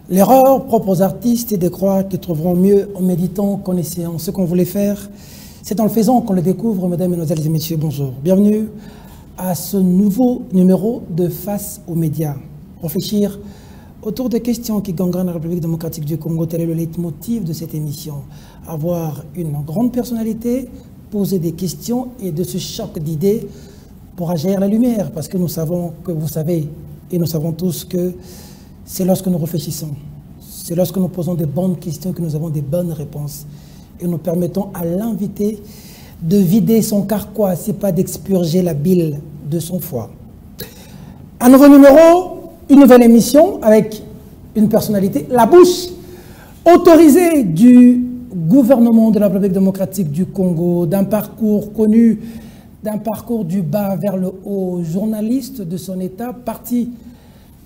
L'erreur propre aux artistes est de croire qu'ils trouveront mieux en méditant qu'en essayant. Ce qu'on voulait faire, c'est en le faisant qu'on le découvre. Mesdames, Mesdemoiselles et Messieurs, bonjour. Bienvenue à ce nouveau numéro de Face aux médias. Réfléchir autour des questions qui gangrènent la République démocratique du Congo, tel est le leitmotiv de cette émission. Avoir une grande personnalité, poser des questions et de ce choc d'idées pour agir la lumière. Parce que nous savons que vous savez, et nous savons tous que c'est lorsque nous réfléchissons, c'est lorsque nous posons des bonnes questions que nous avons des bonnes réponses. Et nous permettons à l'invité de vider son carquois, c'est pas d'expurger la bile de son foie. Un nouveau numéro, une nouvelle émission avec une personnalité, la bouche autorisée du gouvernement de la République démocratique du Congo, d'un parcours connu, d'un parcours du bas vers le haut, journaliste de son état, parti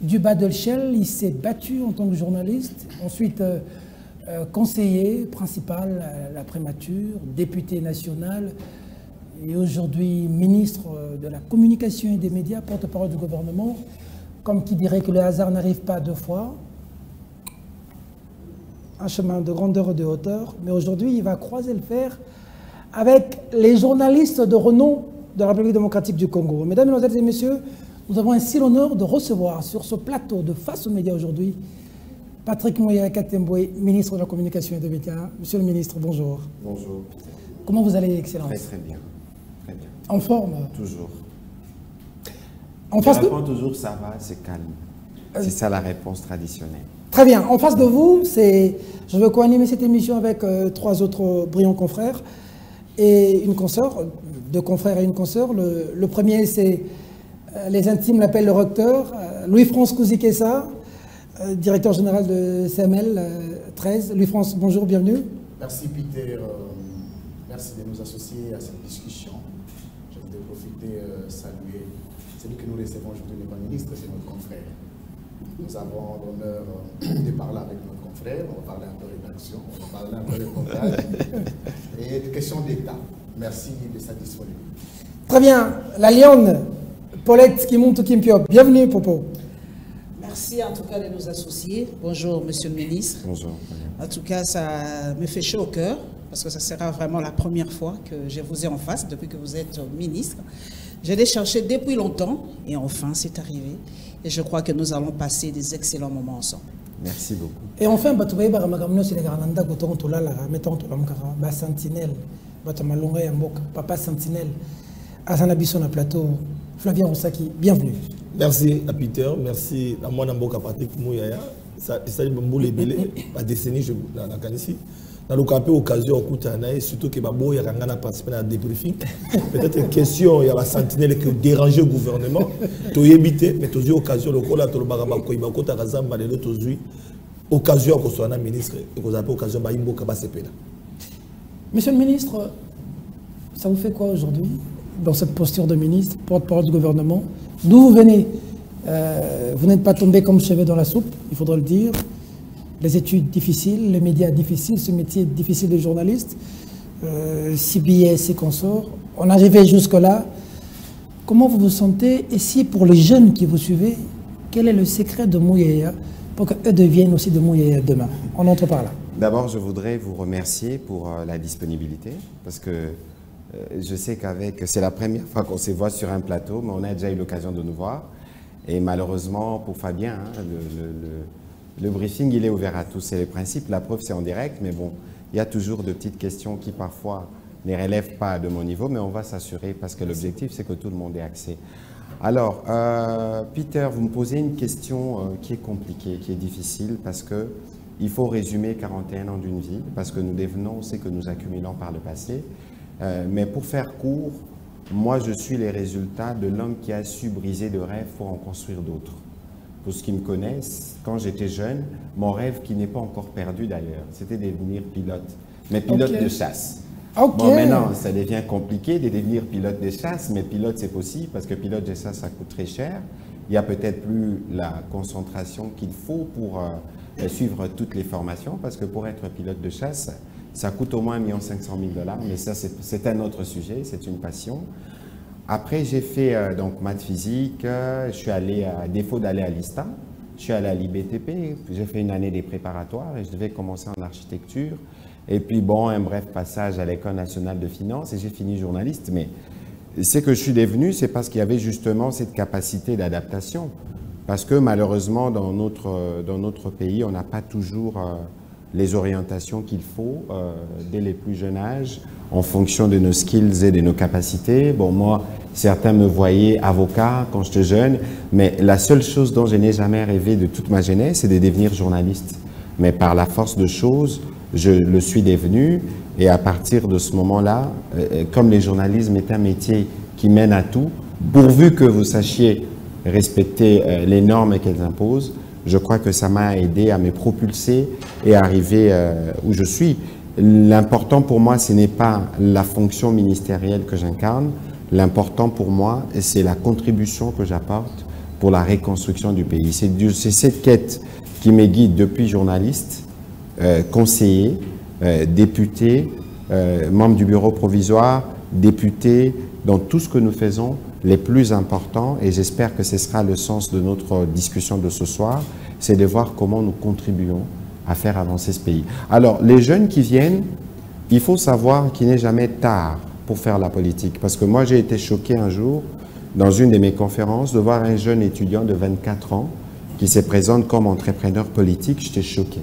du bas de l'échelle, il s'est battu en tant que journaliste, ensuite conseiller principal à la primature, député national et aujourd'hui ministre de la communication et des médias, porte-parole du gouvernement, comme qui dirait que le hasard n'arrive pas deux fois. Un chemin de grandeur et de hauteur, mais aujourd'hui il va croiser le fer avec les journalistes de renom de la République démocratique du Congo. Mesdames, Mesdemoiselles et Messieurs, nous avons ainsi l'honneur de recevoir sur ce plateau de Face aux médias aujourd'hui Patrick Mouya Katemboué, ministre de la Communication et des médias. Monsieur le ministre, bonjour. Bonjour. Comment vous allez, Excellence? Très bien. Très bien. En forme? Toujours. En face de... toujours ça va, c'est calme. C'est ça la réponse traditionnelle. Très bien. En face de vous, je veux co-animer cette émission avec trois autres brillants confrères et une consoeur, deux confrères et une consoeur. Le premier, c'est les intimes l'appellent le recteur, Louis-France Kouzikessa, directeur général de CML 13. Louis-France, bonjour, bienvenue. Merci Peter, merci de nous associer à cette discussion. Je voudrais profiter saluer celui que nous recevons aujourd'hui, n'est pas ministre, c'est notre confrère. Nous avons l'honneur de parler avec notre confrère, on va parler un peu de rédaction, on va parler un peu de montage et de questions d'État. Merci de sa disponibilité. Très bien, la lionne, Paulette Kimuntu Kimpiop, bienvenue Popo. Merci en tout cas de nous associer. Bonjour Monsieur le Ministre. Bonjour. En tout cas, ça me fait chaud au cœur parce que ça sera vraiment la première fois que je vous ai en face depuis que vous êtes ministre. Je l'ai cherché depuis longtemps et enfin c'est arrivé. Et je crois que nous allons passer des excellents moments ensemble. Merci beaucoup. Et enfin, Papa Sentinelle, Azana Bisson à plateau, Flavien Roussaki, bienvenue. Merci à Peter, merci à moi Namboka Patrick Mouyaya. Ça est bon les bélés, la décennie je dans la Canisi. Dans le cas occasion au Koutanaï, surtout que Babo y a un participé à la débriefing. Peut-être une question, il y a la sentinelle qui dérange le gouvernement. Tu y éviter, mais tu as occasion le cola, tu le barabako, il va côté Razamba, les autres occasion qu'on soit un ministre et qu'on appelle occasion Baimbo Kabasepena. Monsieur le ministre, ça vous fait quoi aujourd'hui dans cette posture de ministre, porte-parole du gouvernement? D'où vous venez? Vous n'êtes pas tombé comme cheveux dans la soupe, il faudra le dire. Les études difficiles, les médias difficiles, ce métier difficile de journaliste, CBS et consorts. On arrivait jusque-là. Comment vous vous sentez? Et si pour les jeunes qui vous suivez, quel est le secret de Mouyaya pour qu'eux deviennent aussi de Mouyaya demain? On entre par là. D'abord, je voudrais vous remercier pour la disponibilité parce que je sais qu'avec, c'est la première fois qu'on se voit sur un plateau, mais on a déjà eu l'occasion de nous voir. Et malheureusement, pour Fabien, hein, le briefing, il est ouvert à tous. C'est le principe. La preuve, c'est en direct. Mais bon, il y a toujours de petites questions qui, parfois, ne relèvent pas de mon niveau. Mais on va s'assurer parce que l'objectif, c'est que tout le monde ait accès. Alors, Peter, vous me posez une question qui est compliquée, qui est difficile parce qu'il faut résumer 41 ans d'une vie parce que nous devenons ce que nous accumulons par le passé. Mais pour faire court, moi, je suis les résultats de l'homme qui a su briser de rêves pour en construire d'autres. Pour ceux qui me connaissent, quand j'étais jeune, mon rêve, qui n'est pas encore perdu d'ailleurs, c'était de devenir pilote, mais pilote de chasse. Bon, maintenant, ça devient compliqué de devenir pilote de chasse, mais pilote, c'est possible, parce que pilote de chasse, ça coûte très cher. Il n'y a peut-être plus la concentration qu'il faut pour suivre toutes les formations, parce que pour être pilote de chasse, ça coûte au moins 1 500 000 $, mais ça, c'est un autre sujet, c'est une passion. Après, j'ai fait donc maths physique, je suis allé, à défaut d'aller à l'ISTA, je suis allé à l'IBTP, j'ai fait une année des préparatoires et je devais commencer en architecture. Et puis bon, un bref passage à l'École nationale de finance et j'ai fini journaliste. Mais ce que je suis devenu, c'est parce qu'il y avait justement cette capacité d'adaptation. Parce que malheureusement, dans notre pays, on n'a pas toujours les orientations qu'il faut dès les plus jeunes âges, en fonction de nos skills et de nos capacités. Bon, moi, certains me voyaient avocat quand j'étais jeune, mais la seule chose dont je n'ai jamais rêvé de toute ma jeunesse, c'est de devenir journaliste. Mais par la force de choses, je le suis devenu, et à partir de ce moment-là, comme le journalisme est un métier qui mène à tout, pourvu que vous sachiez respecter les normes qu'elles imposent, je crois que ça m'a aidé à me propulser et à arriver où je suis. L'important pour moi, ce n'est pas la fonction ministérielle que j'incarne. L'important pour moi, c'est la contribution que j'apporte pour la reconstruction du pays. C'est cette quête qui me guide depuis journaliste, conseiller, député, membre du bureau provisoire, député, dans tout ce que nous faisons, les plus importants, et j'espère que ce sera le sens de notre discussion de ce soir, c'est de voir comment nous contribuons à faire avancer ce pays. Alors, les jeunes qui viennent, il faut savoir qu'il n'est jamais tard pour faire la politique. Parce que moi, j'ai été choqué un jour, dans une de mes conférences, de voir un jeune étudiant de 24 ans qui se présente comme entrepreneur politique. J'étais choqué.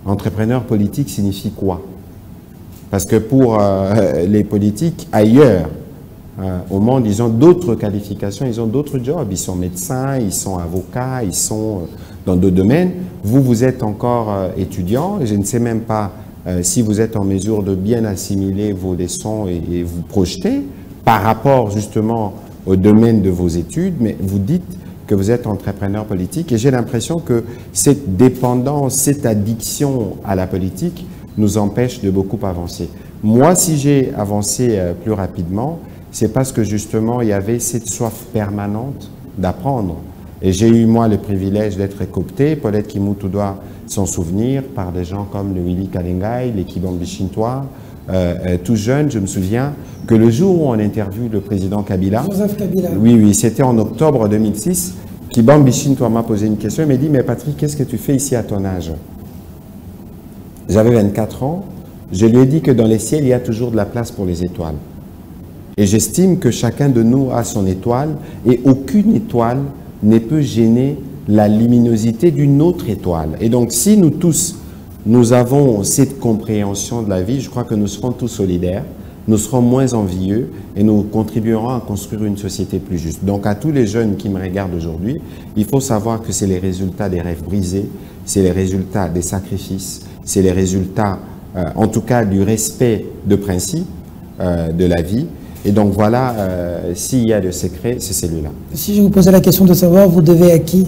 Entrepreneur politique signifie quoi? Parce que pour les politiques, ailleurs, au monde, ils ont d'autres qualifications, ils ont d'autres jobs. Ils sont médecins, ils sont avocats, ils sont dans d'autres domaines. Vous, vous êtes encore étudiant. Je ne sais même pas si vous êtes en mesure de bien assimiler vos leçons et vous projeter par rapport justement au domaine de vos études. Mais vous dites que vous êtes entrepreneur politique. Et j'ai l'impression que cette dépendance, cette addiction à la politique nous empêche de beaucoup avancer. Moi, si j'ai avancé plus rapidement, c'est parce que justement, il y avait cette soif permanente d'apprendre. Et j'ai eu, moi, le privilège d'être coopté, Paulette Kimoutou doit s'en souvenir, par des gens comme le Willy Kalengai, les Kibang Bichintois. Tout jeune, je me souviens que le jour où on interviewe le président Kabila, Joseph Kabila. Oui, c'était en octobre 2006, Kibang Bichintois m'a posé une question, il m'a dit, mais Patrick, qu'est-ce que tu fais ici à ton âge? J'avais 24 ans, je lui ai dit que dans les ciels, il y a toujours de la place pour les étoiles. Et j'estime que chacun de nous a son étoile et aucune étoile ne peut gêner la luminosité d'une autre étoile. Et donc, si nous tous, nous avons cette compréhension de la vie, je crois que nous serons tous solidaires, nous serons moins envieux et nous contribuerons à construire une société plus juste. Donc, à tous les jeunes qui me regardent aujourd'hui, il faut savoir que c'est les résultats des rêves brisés, c'est les résultats des sacrifices, c'est les résultats, en tout cas, du respect de principes de la vie. Et donc voilà, s'il y a de secret, c'est celui-là. Si je vous posais la question de savoir, vous devez à qui?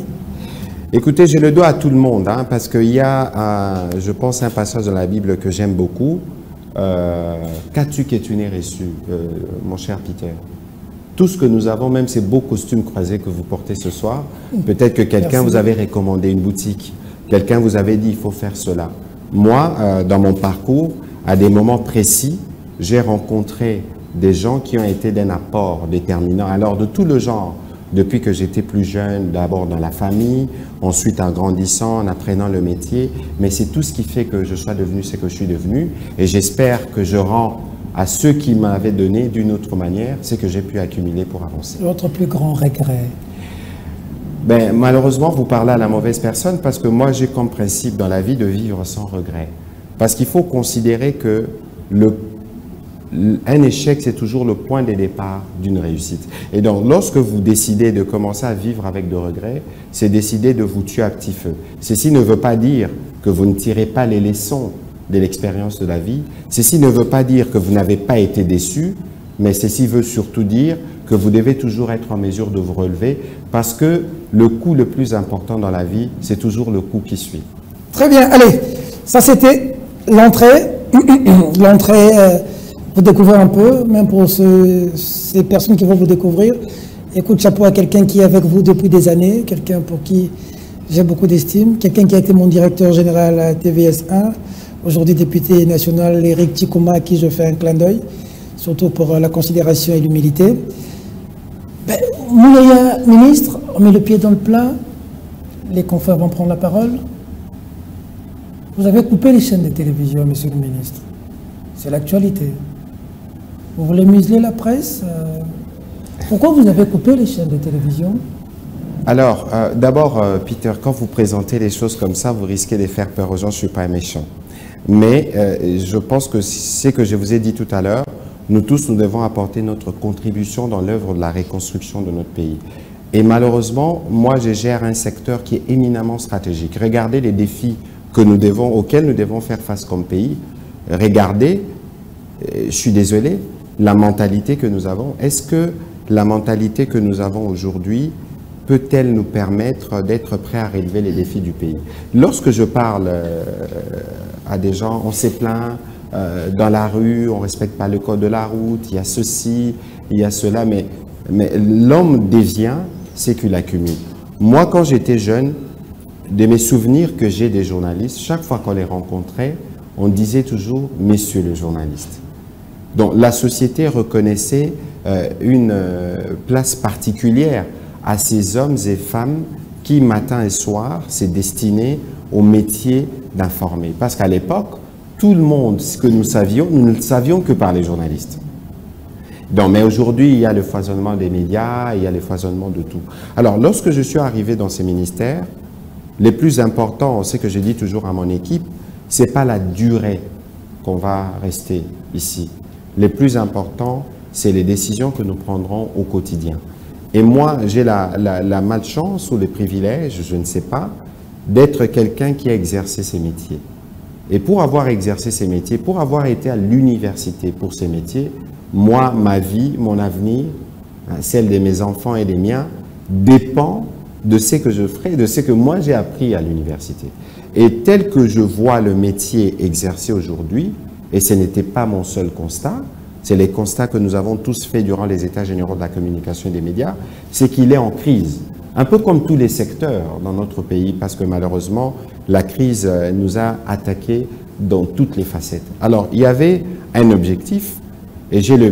Écoutez, je le dois à tout le monde, hein, parce qu'il y a, je pense, un passage dans la Bible que j'aime beaucoup. Qu'as-tu que tu n'aies reçu, mon cher Peter? Tout ce que nous avons, même ces beaux costumes croisés que vous portez ce soir, peut-être que quelqu'un vous avait recommandé une boutique, quelqu'un vous avait dit il faut faire cela. Moi, dans mon parcours, à des moments précis, j'ai rencontré des gens qui ont été d'un apport déterminant, alors de tout le genre, depuis que j'étais plus jeune, d'abord dans la famille, ensuite en grandissant, en apprenant le métier, mais c'est tout ce qui fait que je sois devenu ce que je suis devenu, et j'espère que je rends à ceux qui m'avaient donné d'une autre manière ce que j'ai pu accumuler pour avancer. Votre plus grand regret? Ben, malheureusement, vous parlez à la mauvaise personne, parce que moi j'ai comme principe dans la vie de vivre sans regret. Parce qu'il faut considérer que un échec, c'est toujours le point de départ d'une réussite. Et donc, lorsque vous décidez de commencer à vivre avec de regrets, c'est décider de vous tuer à petit feu. Ceci ne veut pas dire que vous ne tirez pas les leçons de l'expérience de la vie. Ceci ne veut pas dire que vous n'avez pas été déçu, mais ceci veut surtout dire que vous devez toujours être en mesure de vous relever, parce que le coup le plus important dans la vie, c'est toujours le coup qui suit. Très bien, allez, ça c'était l'entrée. L'entrée, vous découvrez un peu, même pour ces personnes qui vont vous découvrir. Écoute, chapeau à quelqu'un qui est avec vous depuis des années, quelqu'un pour qui j'ai beaucoup d'estime, quelqu'un qui a été mon directeur général à TVS1, aujourd'hui député national, Éric Tchikouma, à qui je fais un clin d'œil, surtout pour la considération et l'humilité. Ben, Mouyaya, ministre, on met le pied dans le plat. les confrères vont prendre la parole. Vous avez coupé les chaînes de télévision, monsieur le ministre. C'est l'actualité. Vous voulez museler la presse? Pourquoi vous avez coupé les chaînes de télévision? Alors, d'abord, Peter, quand vous présentez les choses comme ça, vous risquez de faire peur aux gens. Je ne suis pas méchant. Mais je pense que ce que je vous ai dit tout à l'heure, nous tous, nous devons apporter notre contribution dans l'œuvre de la reconstruction de notre pays. Et malheureusement, moi, je gère un secteur qui est éminemment stratégique. Regardez les défis auxquels nous devons faire face comme pays. Regardez, je suis désolé, la mentalité que nous avons. Est-ce que la mentalité que nous avons aujourd'hui peut-elle nous permettre d'être prêts à relever les défis du pays? Lorsque je parle à des gens, on s'est plaint dans la rue, on ne respecte pas le code de la route, il y a ceci, il y a cela, mais l'homme dévient, c'est qu'il accumule. Moi, quand j'étais jeune, de mes souvenirs que j'ai des journalistes, chaque fois qu'on les rencontrait, on disait toujours « Messieurs le journaliste ». Donc la société reconnaissait une place particulière à ces hommes et femmes qui, matin et soir, s'est destiné au métier d'informer. Parce qu'à l'époque, tout le monde, ce que nous savions, nous ne le savions que par les journalistes. Donc, mais aujourd'hui, il y a le foisonnement des médias, il y a le foisonnement de tout. Alors, lorsque je suis arrivé dans ces ministères, les plus importants, c'est que je dis toujours à mon équipe, ce n'est pas la durée qu'on va rester ici. Les plus importants, c'est les décisions que nous prendrons au quotidien. Et moi, j'ai la malchance ou le privilège, je ne sais pas, d'être quelqu'un qui a exercé ces métiers. Et pour avoir exercé ces métiers, pour avoir été à l'université pour ces métiers, moi, ma vie, mon avenir, celle de mes enfants et des miens, dépend de ce que je ferai, de ce que moi j'ai appris à l'université. Et tel que je vois le métier exercé aujourd'hui, et ce n'était pas mon seul constat, c'est les constats que nous avons tous faits durant les États généraux de la communication et des médias, c'est qu'il est en crise. Un peu comme tous les secteurs dans notre pays, parce que malheureusement, la crise nous a attaqués dans toutes les facettes. Alors, il y avait un objectif, et j'ai le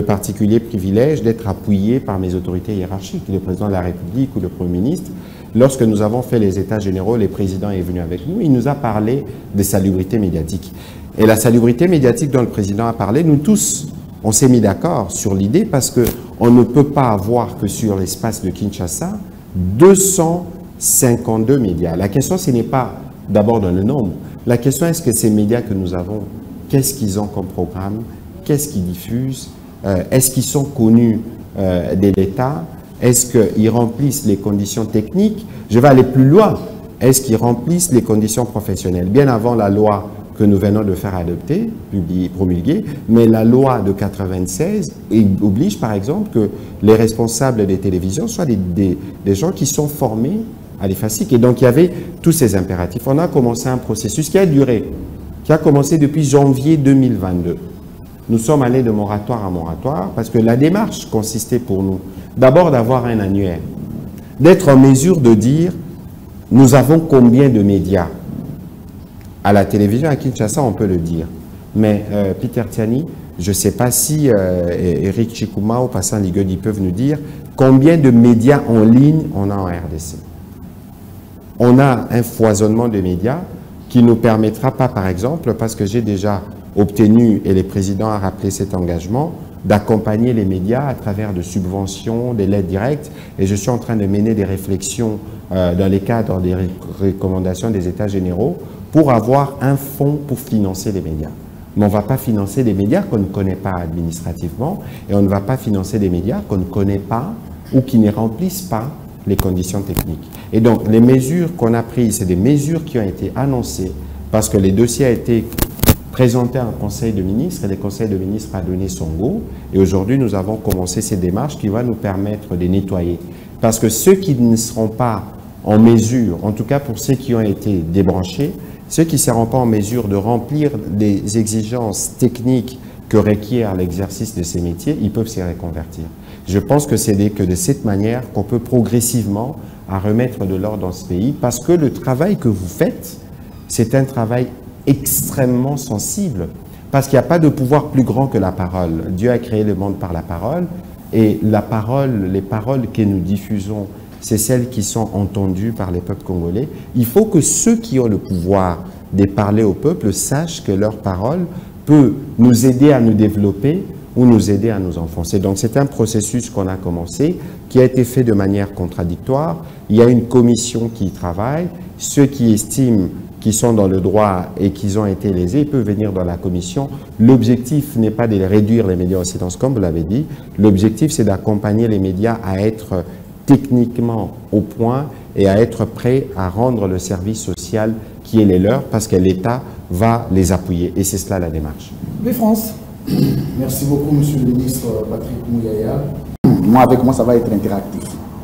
particulier privilège d'être appuyé par mes autorités hiérarchiques, le président de la République ou le Premier ministre. Lorsque nous avons fait les États généraux, le président est venu avec nous, il nous a parlé de salubrité médiatique. Et la salubrité médiatique dont le président a parlé, nous tous, on s'est mis d'accord sur l'idée parce qu'on ne peut pas avoir que sur l'espace de Kinshasa 252 médias. La question, ce n'est pas d'abord dans le nombre. La question, est-ce que ces médias que nous avons, qu'est-ce qu'ils ont comme programme? Qu'est-ce qu'ils diffusent? Est-ce qu'ils sont connus de l'État? Est-ce qu'ils remplissent les conditions techniques? Je vais aller plus loin. Est-ce qu'ils remplissent les conditions professionnelles? Bien avant la loi que nous venons de faire adopter, promulguer, mais la loi de 96 oblige par exemple que les responsables des télévisions soient des gens qui sont formés à l'EFASIC. Et donc il y avait tous ces impératifs. On a commencé un processus qui a duré, qui a commencé depuis janvier 2022. Nous sommes allés de moratoire à moratoire parce que la démarche consistait pour nous d'abord d'avoir un annuaire, d'être en mesure de dire nous avons combien de médias. À la télévision, à Kinshasa, on peut le dire. Mais Peter Tiani, je ne sais pas si Eric Chikuma ou Passant Ligodi peuvent nous dire combien de médias en ligne on a en RDC. On a un foisonnement de médias qui ne nous permettra pas, par exemple, parce que j'ai déjà obtenu, et le président a rappelé cet engagement, d'accompagner les médias à travers de subventions, de l'aide directe. Et je suis en train de mener des réflexions dans les cadres des recommandations des États généraux pour avoir un fonds pour financer les médias. Mais on ne va pas financer des médias qu'on ne connaît pas administrativement et on ne va pas financer des médias qu'on ne connaît pas ou qui ne remplissent pas les conditions techniques. Et donc, les mesures qu'on a prises, c'est des mesures qui ont été annoncées parce que les dossiers ont été présentés à un conseil de ministres et le conseil de ministres a donné son go. Et aujourd'hui, nous avons commencé ces démarches qui vont nous permettre de nettoyer. Parce que ceux qui ne seront pas en mesure, en tout cas pour ceux qui ont été débranchés, ceux qui ne seront pas en mesure de remplir des exigences techniques que requiert l'exercice de ces métiers, ils peuvent s'y reconvertir. Je pense que c'est que de cette manière qu'on peut progressivement à remettre de l'ordre dans ce pays, parce que le travail que vous faites, c'est un travail extrêmement sensible, parce qu'il n'y a pas de pouvoir plus grand que la parole. Dieu a créé le monde par la parole, et la parole, les paroles que nous diffusons, c'est celles qui sont entendues par les peuples congolais. Il faut que ceux qui ont le pouvoir de parler au peuple sachent que leur parole peut nous aider à nous développer ou nous aider à nous enfoncer. Donc c'est un processus qu'on a commencé, qui a été fait de manière contradictoire. Il y a une commission qui y travaille. Ceux qui estiment qu'ils sont dans le droit et qu'ils ont été lésés, ils peuvent venir dans la commission. L'objectif n'est pas de réduire les médias en silence, comme vous l'avez dit. L'objectif, c'est d'accompagner les médias à être techniquement au point et à être prêts à rendre le service social qui est les leurs, parce que l'État va les appuyer. Et c'est cela la démarche. Oui, France. Merci beaucoup, Monsieur le ministre Patrick Mouyaya. Moi, avec moi, ça va être interactif.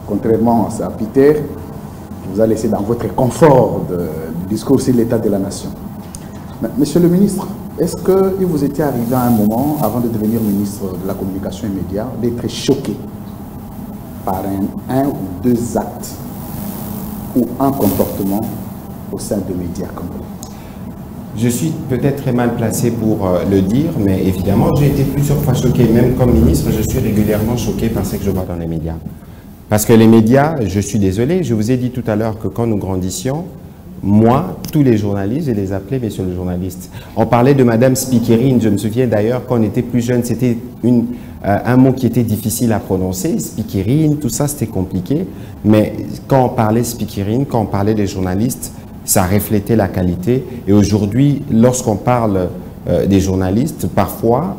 Contrairement à Peter, qui vous a laissé dans votre confort du discours sur l'état de la nation. Mais, Monsieur le ministre, est-ce qu'il vous était arrivé à un moment, avant de devenir ministre de la Communication et Médias, d'être choqué par un ou deux actes ou un comportement au sein des médias congolais? Je suis peut-être très mal placé pour le dire, mais évidemment, j'ai été plusieurs fois choqué. Même comme ministre, je suis régulièrement choqué par ce que je vois dans les médias. Parce que les médias, je suis désolé, je vous ai dit tout à l'heure que quand nous grandissions, moi, tous les journalistes, je les appelais messieurs les journalistes. On parlait de Madame Spikerine, je me souviens d'ailleurs, quand on était plus jeune, c'était un mot qui était difficile à prononcer, Spikerine, tout ça, c'était compliqué. Mais quand on parlait Spikerine, quand on parlait des journalistes, ça reflétait la qualité. Et aujourd'hui, lorsqu'on parle des journalistes, parfois,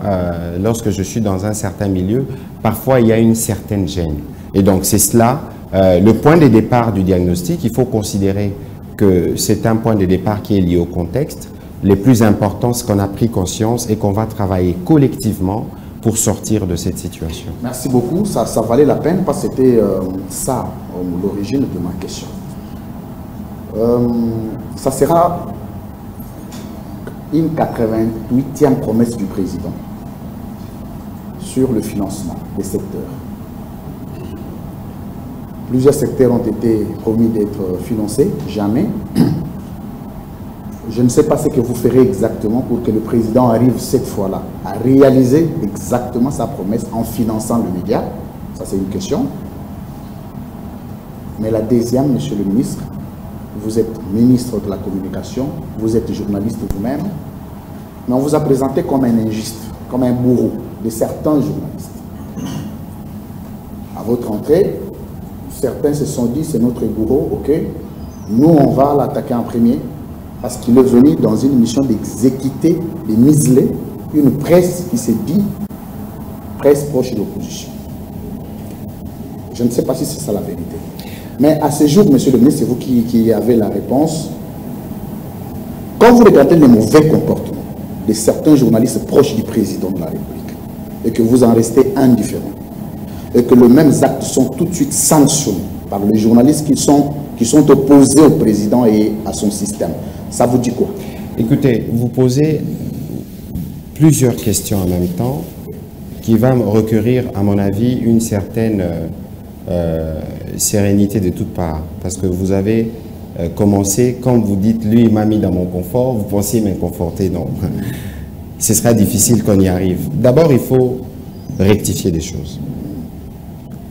lorsque je suis dans un certain milieu, parfois il y a une certaine gêne. Et donc c'est cela, le point de départ du diagnostic. Il faut considérer que c'est un point de départ qui est lié au contexte. Le plus important, c'est qu'on a pris conscience et qu'on va travailler collectivement pour sortir de cette situation. Merci beaucoup, ça valait la peine parce que c'était ça l'origine de ma question. Ça sera une 88e promesse du président sur le financement des secteurs. Plusieurs secteurs ont été promis d'être financés, jamais. Je ne sais pas ce que vous ferez exactement pour que le président arrive cette fois-là à réaliser exactement sa promesse en finançant le média. Ça, c'est une question. Mais la deuxième, monsieur le ministre, vous êtes ministre de la Communication, vous êtes journaliste vous-même, mais on vous a présenté comme un injuste, comme un bourreau de certains journalistes. À votre entrée, certains se sont dit, c'est notre bourreau, ok, nous on va l'attaquer en premier, parce qu'il est venu dans une mission d'exécuter, de museler une presse qui s'est dit presse proche de l'opposition. Je ne sais pas si c'est ça la vérité. Mais à ce jour, monsieur le ministre, c'est vous qui avez la réponse. Quand vous regardez les mauvais comportements de certains journalistes proches du président de la République, et que vous en restez indifférent, et que les mêmes actes sont tout de suite sanctionnés par les journalistes qui sont opposés au président et à son système, ça vous dit quoi? Écoutez, vous posez plusieurs questions en même temps qui va me requérir, à mon avis, une certaine sérénité de toutes parts. Parce que vous avez commencé, quand vous dites « lui, il m'a mis dans mon confort », vous pensiez m'inconforter. Non, ce sera difficile qu'on y arrive. D'abord, il faut rectifier des choses.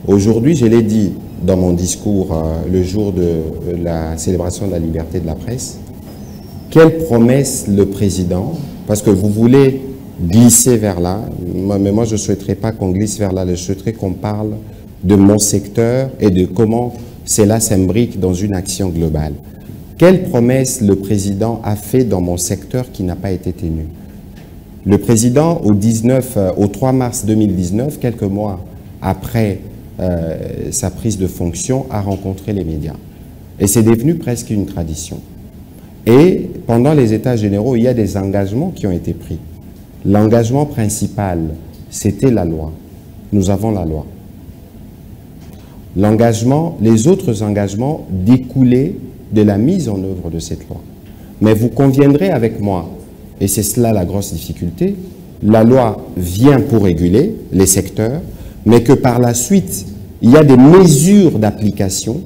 Aujourd'hui, je l'ai dit dans mon discours le jour de la célébration de la liberté de la presse, quelle promesse le président, parce que vous voulez glisser vers là, mais moi je ne souhaiterais pas qu'on glisse vers là, je souhaiterais qu'on parle de mon secteur et de comment cela s'imbrique dans une action globale. Quelle promesse le président a fait dans mon secteur qui n'a pas été tenue? Le président, au 3 mars 2019, quelques mois après sa prise de fonction, a rencontré les médias. Et c'est devenu presque une tradition. Et pendant les États généraux, il y a des engagements qui ont été pris. L'engagement principal, c'était la loi. Nous avons la loi. L'engagement, les autres engagements découlaient de la mise en œuvre de cette loi. Mais vous conviendrez avec moi, et c'est cela la grosse difficulté, la loi vient pour réguler les secteurs, mais que par la suite, il y a des mesures d'application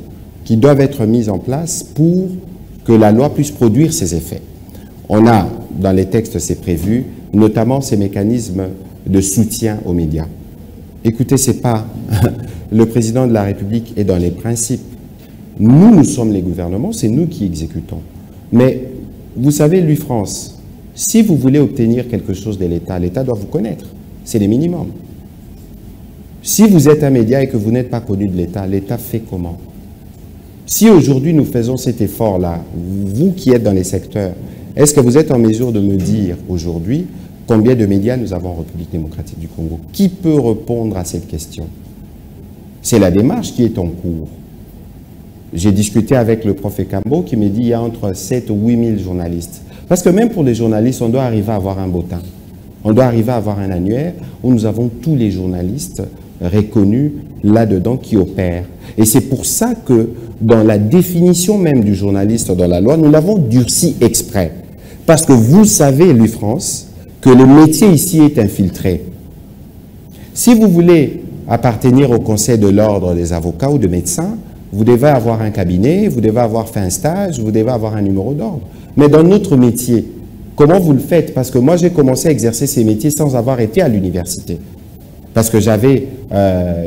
qui doivent être mises en place pour que la loi puisse produire ses effets. On a, dans les textes, c'est prévu, notamment ces mécanismes de soutien aux médias. Écoutez, c'est pas... Le président de la République est dans les principes Nous sommes les gouvernements, c'est nous qui exécutons. Mais vous savez, l'UFrance, si vous voulez obtenir quelque chose de l'État, l'État doit vous connaître. C'est le minimum. Si vous êtes un média et que vous n'êtes pas connu de l'État, l'État fait comment? Si aujourd'hui nous faisons cet effort-là, vous qui êtes dans les secteurs, est-ce que vous êtes en mesure de me dire aujourd'hui combien de médias nous avons en République démocratique du Congo? Qui peut répondre à cette question? C'est la démarche qui est en cours. J'ai discuté avec le prof Ekambo qui me dit qu'il y a entre 7 ou 8 000 journalistes. Parce que même pour les journalistes, on doit arriver à avoir un bottin. On doit arriver à avoir un annuaire où nous avons tous les journalistes reconnus là-dedans qui opèrent. Et c'est pour ça que dans la définition même du journaliste dans la loi, nous l'avons durci exprès. Parce que vous savez, l'UFrance, que le métier ici est infiltré. Si vous voulez appartenir au Conseil de l'ordre des avocats ou de médecins, vous devez avoir un cabinet, vous devez avoir fait un stage, vous devez avoir un numéro d'ordre. Mais dans notre métier, comment vous le faites? Parce que moi, j'ai commencé à exercer ces métiers sans avoir été à l'université. Parce que j'avais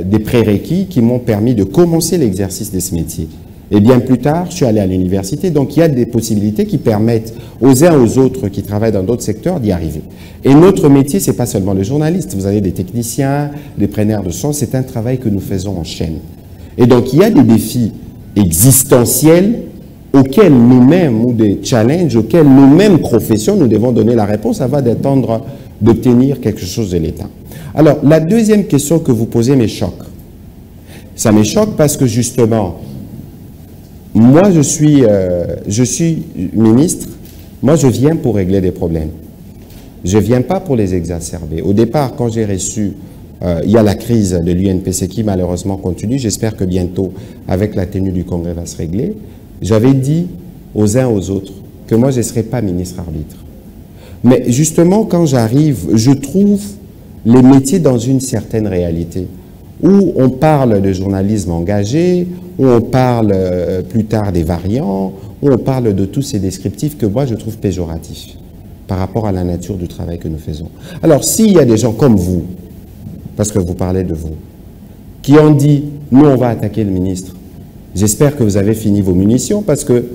des prérequis qui m'ont permis de commencer l'exercice de ce métier. Et bien plus tard, je suis allé à l'université. Donc, il y a des possibilités qui permettent aux uns aux autres qui travaillent dans d'autres secteurs d'y arriver. Et notre métier, ce n'est pas seulement le journaliste. Vous avez des techniciens, des preneurs de son. C'est un travail que nous faisons en chaîne. Et donc, il y a des défis existentiels auxquels nous-mêmes, ou des challenges auxquels nous-mêmes, professions, nous devons donner la réponse avant d'attendre d'obtenir quelque chose de l'État. Alors, la deuxième question que vous posez me choque. Ça me choque parce que, justement, moi, je suis ministre, moi, je viens pour régler des problèmes. Je ne viens pas pour les exacerber. Au départ, quand j'ai reçu, il y a la crise de l'UNPC qui, malheureusement, continue. J'espère que bientôt, avec la tenue du Congrès, va se régler. J'avais dit aux uns aux autres que moi, je ne serais pas ministre-arbitre. Mais justement, quand j'arrive, je trouve les métiers dans une certaine réalité, où on parle de journalisme engagé, où on parle plus tard des variants, où on parle de tous ces descriptifs que moi, je trouve péjoratifs par rapport à la nature du travail que nous faisons. Alors, s'il y a des gens comme vous, parce que vous parlez de vous, qui ont dit « nous, on va attaquer le ministre », j'espère que vous avez fini vos munitions parce que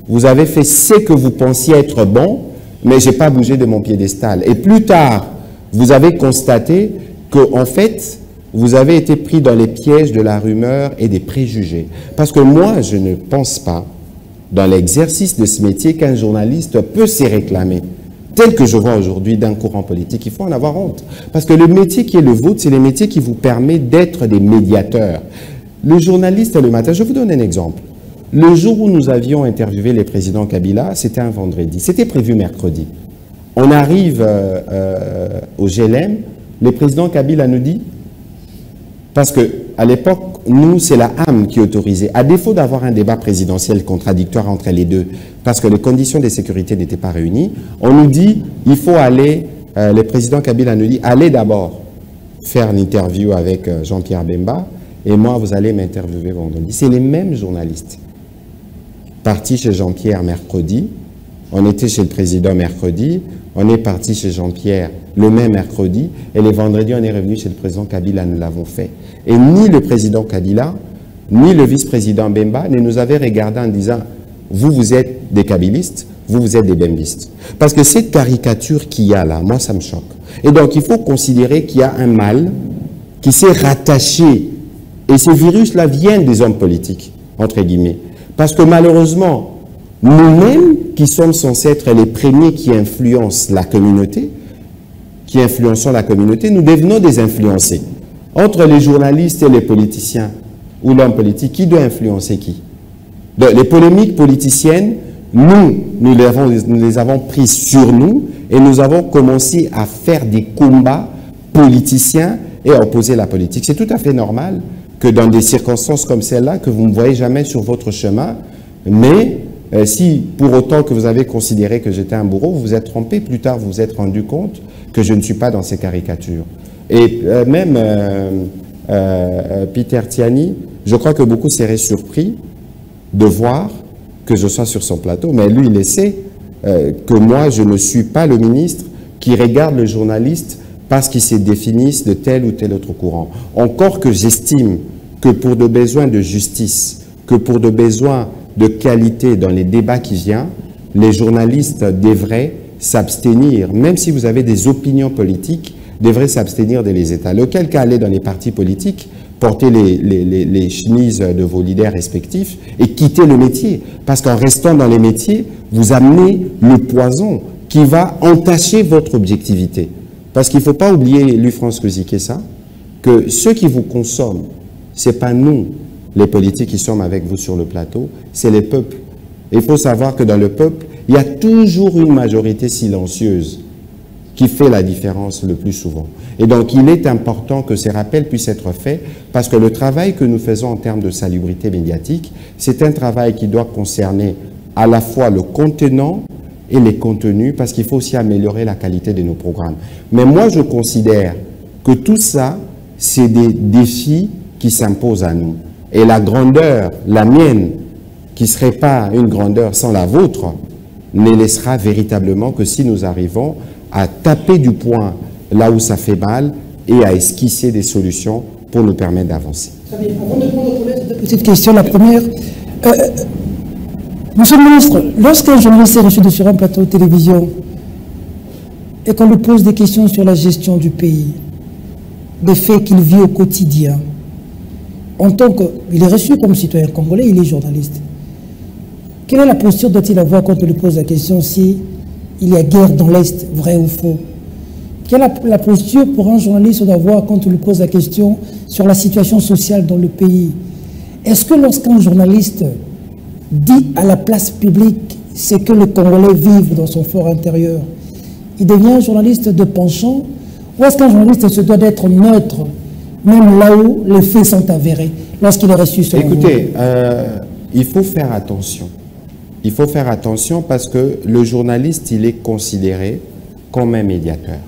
vous avez fait ce que vous pensiez être bon, mais je n'ai pas bougé de mon piédestal. Et plus tard, vous avez constaté qu'en fait, vous avez été pris dans les pièges de la rumeur et des préjugés. Parce que moi, je ne pense pas, dans l'exercice de ce métier, qu'un journaliste peut s'y réclamer. Tel que je vois aujourd'hui d'un courant politique, il faut en avoir honte. Parce que le métier qui est le vôtre, c'est le métier qui vous permet d'être des médiateurs. Le journaliste le matin, je vous donne un exemple. Le jour où nous avions interviewé le président Kabila, c'était un vendredi. C'était prévu mercredi. On arrive au GLM, le président Kabila nous dit, parce qu'à l'époque, nous, c'est la âme qui autorisait, à défaut d'avoir un débat présidentiel contradictoire entre les deux, parce que les conditions de sécurité n'étaient pas réunies, on nous dit, il faut aller, le président Kabila nous dit, allez d'abord faire l'interview avec Jean-Pierre Bemba, et moi, vous allez m'interviewer vendredi. C'est les mêmes journalistes. Partis chez Jean-Pierre mercredi, on était chez le président mercredi, on est parti chez Jean-Pierre le même mercredi, et le vendredi, on est revenu chez le président Kabila, nous l'avons fait. Et ni le président Kabila, ni le vice-président Bemba ne nous avaient regardé en disant « vous, vous êtes des kabilistes, vous êtes des bembistes ». Parce que cette caricature qu'il y a là, moi, ça me choque. Et donc, il faut considérer qu'il y a un mal qui s'est rattaché, et ces virus-là viennent des hommes politiques, entre guillemets. Parce que malheureusement, nous-mêmes, qui sommes censés être les premiers qui influencent la communauté, nous devenons des influencés. Entre les journalistes et les politiciens, ou l'homme politique, qui doit influencer qui? Donc, les polémiques politiciennes, nous les avons prises sur nous, et nous avons commencé à faire des combats politiciens et à opposer la politique. C'est tout à fait normal que dans des circonstances comme celle-là, que vous ne me voyez jamais sur votre chemin, mais si pour autant que vous avez considéré que j'étais un bourreau, vous vous êtes trompé, plus tard vous vous êtes rendu compte que je ne suis pas dans ces caricatures. Et même Peter Tiani, je crois que beaucoup seraient surpris de voir que je sois sur son plateau, mais lui, il sait que moi, je ne suis pas le ministre qui regarde le journaliste parce qu'ils se définissent de tel ou tel autre courant. Encore que j'estime que pour des besoins de justice, que pour des besoins de qualité dans les débats qui viennent, les journalistes devraient s'abstenir, même si vous avez des opinions politiques, devraient s'abstenir de les étaler. Auquel cas aller dans les partis politiques, porter les chemises de vos leaders respectifs et quitter le métier. Parce qu'en restant dans les métiers, vous amenez le poison qui va entacher votre objectivité. Parce qu'il ne faut pas oublier, Louis-France Kozikessa, que ceux qui vous consomment, ce n'est pas nous, les politiques qui sommes avec vous sur le plateau, c'est les peuples. Il faut savoir que dans le peuple, il y a toujours une majorité silencieuse qui fait la différence le plus souvent. Et donc, il est important que ces rappels puissent être faits parce que le travail que nous faisons en termes de salubrité médiatique, c'est un travail qui doit concerner à la fois le contenant et les contenus parce qu'il faut aussi améliorer la qualité de nos programmes. Mais moi, je considère que tout ça, c'est des défis qui s'imposent à nous. Et la grandeur, la mienne, qui ne serait pas une grandeur sans la vôtre, ne laissera véritablement que si nous arrivons à taper du poing là où ça fait mal et à esquisser des solutions pour nous permettre d'avancer. Très bien. Avant de prendre deux petites questions. La première, Monsieur le ministre, lorsqu'un journaliste est reçu sur un plateau de télévision et qu'on lui pose des questions sur la gestion du pays, des faits qu'il vit au quotidien, en tant qu'il est reçu comme citoyen congolais, il est journaliste. Quelle est la posture doit-il avoir quand on lui pose la question si il y a guerre dans l'Est, vrai ou faux? Quelle est la posture pour un journaliste d'avoir quand on lui pose la question sur la situation sociale dans le pays? Est-ce que lorsqu'un journaliste dit à la place publique ce que les Congolais vivent dans son fort intérieur, il devient un journaliste de penchant? Ou est-ce qu'un journaliste se doit d'être neutre, même là où les faits sont avérés, lorsqu'il est reçu sur Écoutez, il faut faire attention. Il faut faire attention parce que le journaliste, il est considéré comme un médiateur.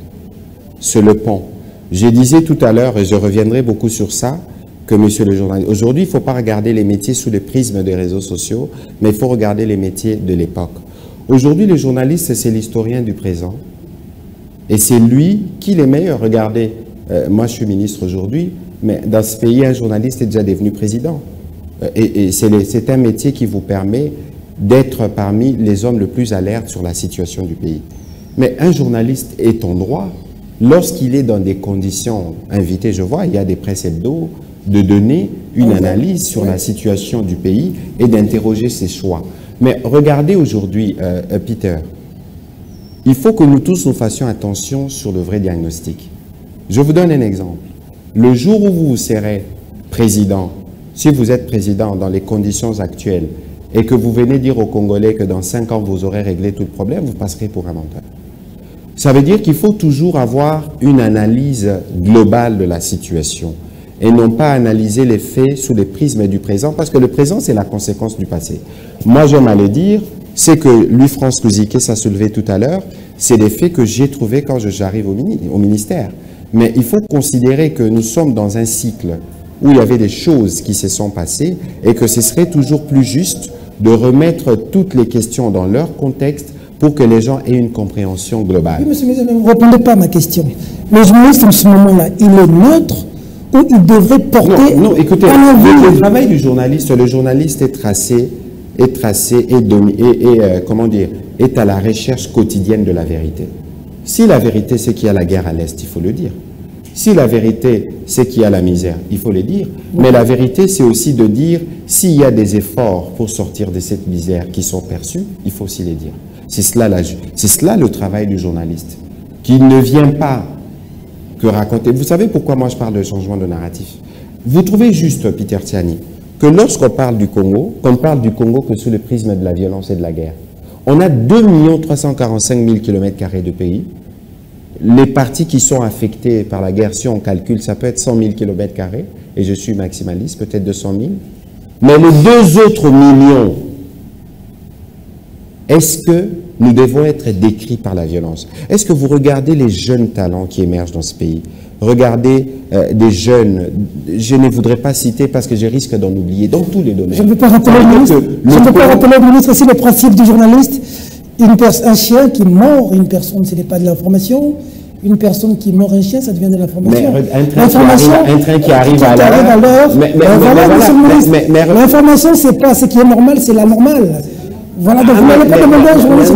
C'est le pont. Je disais tout à l'heure, et je reviendrai beaucoup sur ça, que monsieur le journaliste, aujourd'hui, il ne faut pas regarder les métiers sous le prisme des réseaux sociaux, mais il faut regarder les métiers de l'époque. Aujourd'hui, le journaliste, c'est l'historien du présent. Et c'est lui qui est le meilleur. Regardez, moi je suis ministre aujourd'hui, mais dans ce pays, un journaliste est déjà devenu président. Et c'est un métier qui vous permet d'être parmi les hommes les plus alertes sur la situation du pays. Mais un journaliste est en droit, lorsqu'il est dans des conditions invitées, je vois, il y a des presses hebdo, de donner une analyse sur la situation du pays et d'interroger ses choix. Mais regardez aujourd'hui, Peter, il faut que nous tous nous fassions attention sur le vrai diagnostic. Je vous donne un exemple. Le jour où vous serez président, si vous êtes président dans les conditions actuelles, et que vous venez dire aux Congolais que dans 5 ans, vous aurez réglé tout le problème, vous passerez pour un menteur. Ça veut dire qu'il faut toujours avoir une analyse globale de la situation et non pas analyser les faits sous les prismes du présent, parce que le présent, c'est la conséquence du passé. Moi, j'aime à le dire, c'est que Louis-France Kozikessa a soulevé tout à l'heure, c'est des faits que j'ai trouvés quand j'arrive au ministère. Mais il faut considérer que nous sommes dans un cycle où il y avait des choses qui se sont passées et que ce serait toujours plus juste de remettre toutes les questions dans leur contexte pour que les gens aient une compréhension globale. Oui, monsieur le ministre, ne répondez pas à ma question. Le journaliste, en ce moment-là, il est neutre ou il devrait porter... Non, écoutez, le travail du journaliste, le journaliste est tracé comment dire, est à la recherche quotidienne de la vérité. Si la vérité, c'est qu'il y a la guerre à l'Est, il faut le dire. Si la vérité, c'est qu'il y a la misère, il faut le dire. Mais la vérité, c'est aussi de dire, s'il y a des efforts pour sortir de cette misère qui sont perçus, il faut aussi les dire. C'est cela le travail du journaliste, qui ne vient pas que raconter. Vous savez pourquoi moi je parle de changement de narratif? Vous trouvez juste, Peter Tiani, que lorsqu'on parle du Congo, qu'on parle du Congo que sous le prisme de la violence et de la guerre. On a 2 345 000 km² de pays. Les parties qui sont affectées par la guerre, si on calcule, ça peut être 100 000 km², et je suis maximaliste, peut-être 200 000. Mais les 2 autres millions, est-ce que nous devons être décrits par la violence? Est-ce que vous regardez les jeunes talents qui émergent dans ce pays? Regardez des jeunes, je ne voudrais pas citer parce que je risque d'en oublier, dans tous les domaines. Je ne veux pas rappeler le ministre, aussi le principe du journaliste. Un chien qui mord une personne, ce n'est pas de l'information. Une personne qui mord un chien, ça devient de l'information. Mais un train qui arrive à l'heure. L'information, c'est pas ce qui est normal, c'est la normale. Voilà, donc vous n'allez pas demander aux journalistes.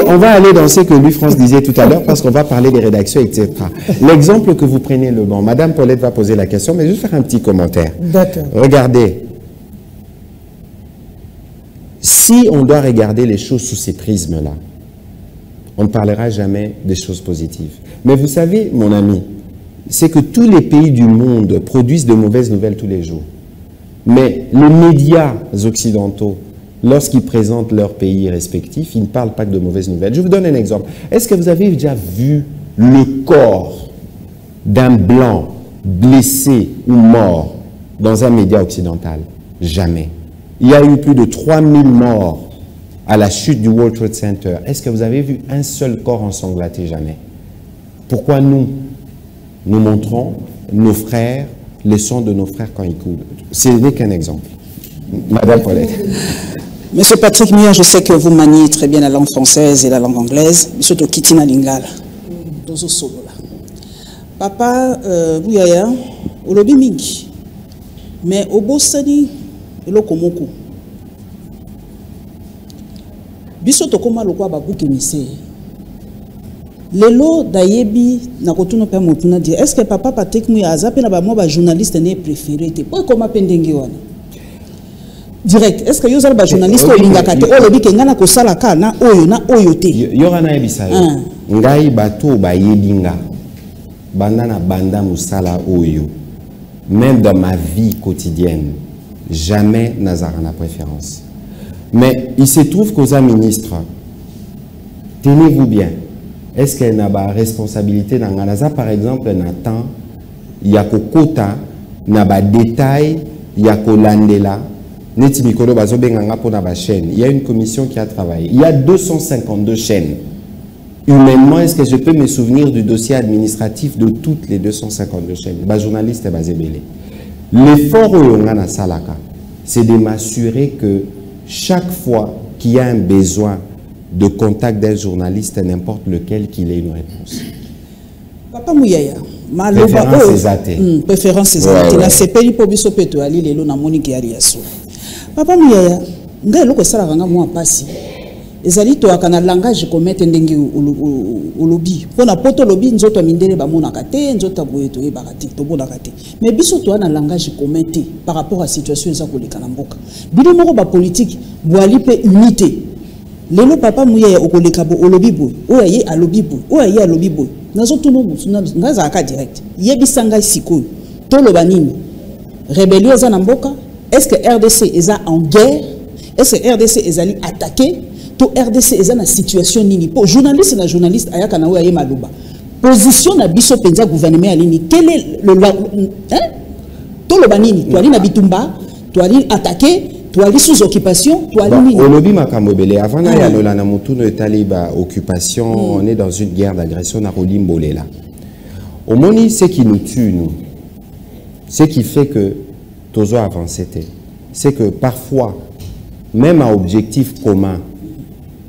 On va aller dans ce que Louis-France disait tout à l'heure parce qu'on va parler des rédactions, etc. L'exemple que vous prenez, Madame Paulette va poser la question, mais juste faire un petit commentaire. D'accord. Regardez. Si on doit regarder les choses sous ces prismes-là, on ne parlera jamais des choses positives. Mais vous savez, mon ami, c'est que tous les pays du monde produisent de mauvaises nouvelles tous les jours. Mais les médias occidentaux, lorsqu'ils présentent leurs pays respectifs, ils ne parlent pas que de mauvaises nouvelles. Je vous donne un exemple. Est-ce que vous avez déjà vu le corps d'un blanc blessé ou mort dans un média occidental? Jamais. Il y a eu plus de 3000 morts à la chute du World Trade Center. Est-ce que vous avez vu un seul corps ensanglanté? Jamais. Pourquoi nous montrons nos frères, les sons de nos frères quand ils coulent? Ce n'est qu'un exemple. Madame Paulette. Monsieur Patrick Muya, je sais que vous maniez très bien la langue française et la langue anglaise. Monsieur Tokitina Lingala. Dozo Solola. Papa, Bouyaya, Olobi Mingi. Mais au Bossani, Elokomoko. Biso Tokoma Lokwa Babuki Mise. Lelo Dayebi, Nakotuno Père Motuna dit est-ce que papa Patrick Muya a zappé la moi journaliste n'est préféré? Pourquoi comment Pendengiwana? Direct. Est-ce que vous avez un journaliste qui est Yorana Ebisayo. Ngai bato ba yebinga. Bandana banda musala oyo. Même dans ma vie quotidienne, jamais Nazarana préférence. Mais il se trouve qu'aux ministres, tenez-vous bien. Est-ce qu'elle n'a pas responsabilité dans Ganaza, par exemple, Nathan, il y a quota, n'a pas détail, il y a Landela. Il y a une commission qui a travaillé. Il y a 252 chaînes. Humainement, est-ce que je peux me souvenir du dossier administratif de toutes les 252 chaînes? Journaliste et l'effort c'est de m'assurer que chaque fois qu'il y a un besoin de contact d'un journaliste, n'importe lequel, qu'il ait une réponse. Papa Mouyaya. Préférence c'est athée. Préférence c'est athée. La CPI pour biso peto ali lelo na monique ariaso. Papa Mouyaya, ngai loko sala kanga mwa pasi. Ezali to akana langage komete ndengi olobi. Pona poto lobi nzoto mindele ba mona kate, nzoto boyeto e bakati to bona kate. Mais biso to ana langage komete par rapport à situation za koleka na mboka. Bino moko ba politique boali pe unité. Lelo papa Mouyaya okoleka bo olobi bo. Oyaye alobi bo. Oyaye alobi bo. Nazo tuno ngaza aka direct. Yebisanga sikoyo. Tolo banini. Rébellion za na mboka. Est-ce que RDC est en guerre? Est-ce que RDC est allé attaquer? Tout RDC est dans situation nini? Pour journaliste na journaliste ayaka na oyaye maluba. Position na biso penza gouvernement alini. Quel est le Tolo banini. Toi ali na bitumba, toi ali attaquer, toi ali sous occupation, toi ali nini. Olobi makambobele avant na ya lolana mutuno etaliba occupation, on est dans une guerre d'agression na rolimbolé là. Au moni ce qui nous tue nous. Ce qui fait que Tozo avancé, c'est que parfois, même à objectif commun,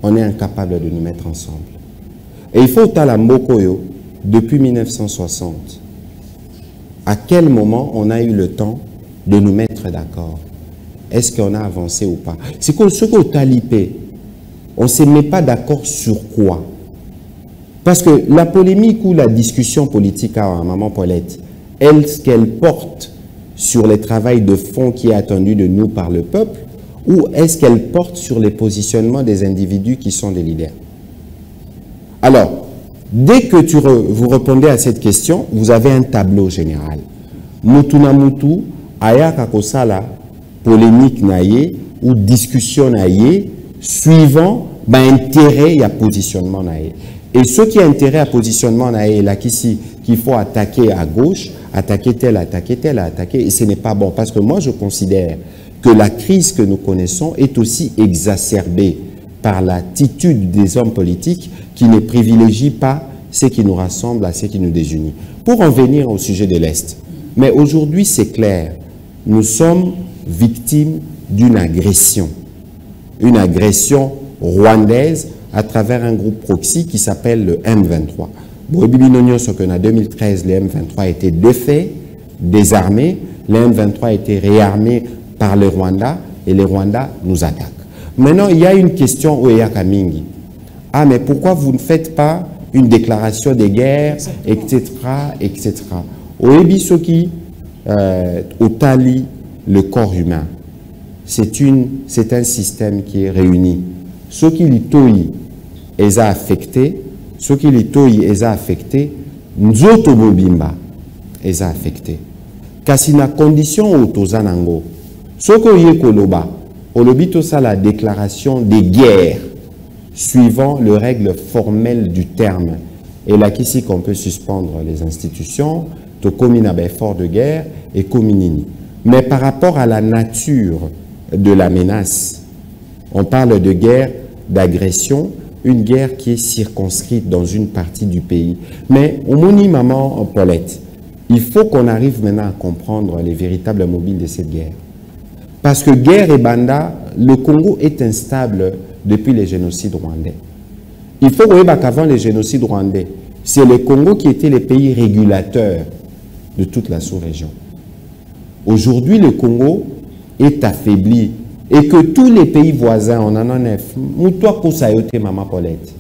on est incapable de nous mettre ensemble. Et il faut Talambokoyo, depuis 1960, à quel moment on a eu le temps de nous mettre d'accord? Est-ce qu'on a avancé ou pas? C'est que ce qu'on talipé, on ne se met pas d'accord sur quoi? Parce que la polémique ou la discussion politique à Maman Paulette, est-ce qu'elle porte sur le travail de fond qui est attendu de nous par le peuple, ou est-ce qu'elle porte sur les positionnements des individus qui sont des leaders? Alors, dès que vous répondez à cette question, vous avez un tableau général. Mutuna mutu, ayaka kosala, polémique naye, ou discussion naye, suivant intérêt et positionnement naye. Et ce qui a intérêt à positionnement naye, là, qu'il faut attaquer à gauche, attaquer tel, et ce n'est pas bon. Parce que moi, je considère que la crise que nous connaissons est aussi exacerbée par l'attitude des hommes politiques qui ne privilégient pas ce qui nous rassemble à ce qui nous désunit. Pour en venir au sujet de l'Est, mais aujourd'hui, c'est clair, nous sommes victimes d'une agression rwandaise à travers un groupe proxy qui s'appelle le M23. En 2013, les M23 étaient défaits, désarmés. Les M23 étaient réarmés par le Rwanda et les Rwandais nous attaquent. Maintenant, il y a une question au Yakamingi. Ah, mais pourquoi vous ne faites pas une déclaration de guerre, etc., etc. Au Ebisoki, au Tali, le corps humain, c'est un système qui est réuni. Ceux qui l'itoyi les a affectés, ceux qui l'itoyi les a affectés, nous autres bobimba les a affectés. Kasi na condition au tozanango, ceux qui y koloba, olobito ça la déclaration de guerre suivant les règles formelles du terme. Et là qu'ici qu'on peut suspendre les institutions, to commune à effort de guerre et communini. Mais par rapport à la nature de la menace, on parle de guerre d'agression, une guerre qui est circonscrite dans une partie du pays. Mais au moni maman Paulette, il faut qu'on arrive maintenant à comprendre les véritables mobiles de cette guerre. Parce que guerre et banda, le Congo est instable depuis les génocides rwandais. Il faut voir qu'avant les génocides rwandais, c'est le Congo qui était le pays régulateur de toute la sous-région. Aujourd'hui, le Congo est affaibli et que tous les pays voisins, on en a 9, Moutoua Kosayote, Maman Paulette,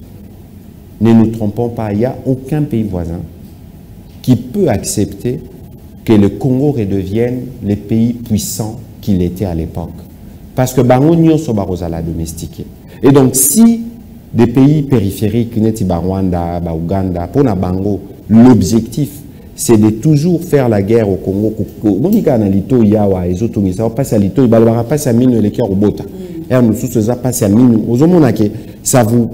ne nous trompons pas, il n'y a aucun pays voisin qui peut accepter que le Congo redevienne le pays puissant qu'il était à l'époque. Parce que Bangonio Sobarosa l'a domestiqué. Et donc, si des pays périphériques, Rwanda, Ouganda, pour Bango, l'objectif, c'est de toujours faire la guerre au Congo. Monika na lito yawa ezotongi ça passe à lito balabara passe à mine le cœur au bota. Et nous sous ça passe à mine. Ozomona que ça vous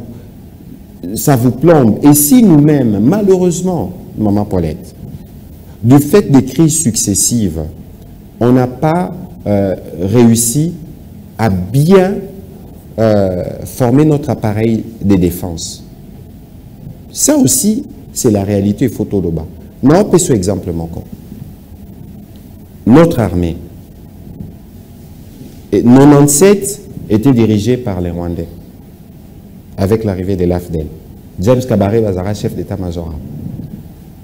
plombe. Et si nous-mêmes, malheureusement, Maman Paulette, du fait des crises successives, on n'a pas réussi à bien former notre appareil de défense. Ça aussi, c'est la réalité photo de bas. Non, pas ce exemple encore. Notre armée, 97 était dirigée par les Rwandais, avec l'arrivée de l'AFDEL. James Kabaré Bazara, chef d'état-major.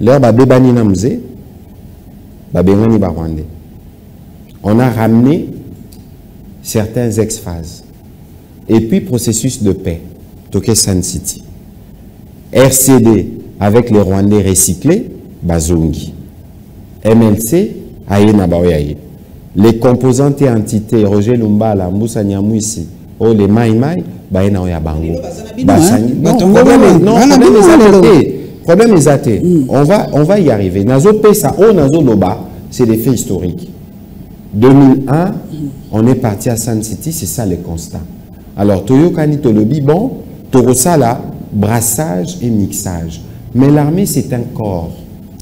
Leur babébani namze, babengani ba Rwandais. On a ramené certains ex-phases. Et puis, processus de paix, Toké San City. RCD, avec les Rwandais recyclés, Bazungi. MLC, Aïna Baoyaye. Les composantes et entités, Roger Lumbala, Moussa Nyamouissi, oh les Maïmaï, Baïna Oya Bango. Problème est athée. On va y arriver. Nazo Pesa, oh Nazo Loba, c'est des faits historiques. 2001, on est parti à San City, c'est ça le constat. Alors, Toyo Kani Tolobi, bon, Torosala, brassage et mixage. Mais l'armée, c'est un corps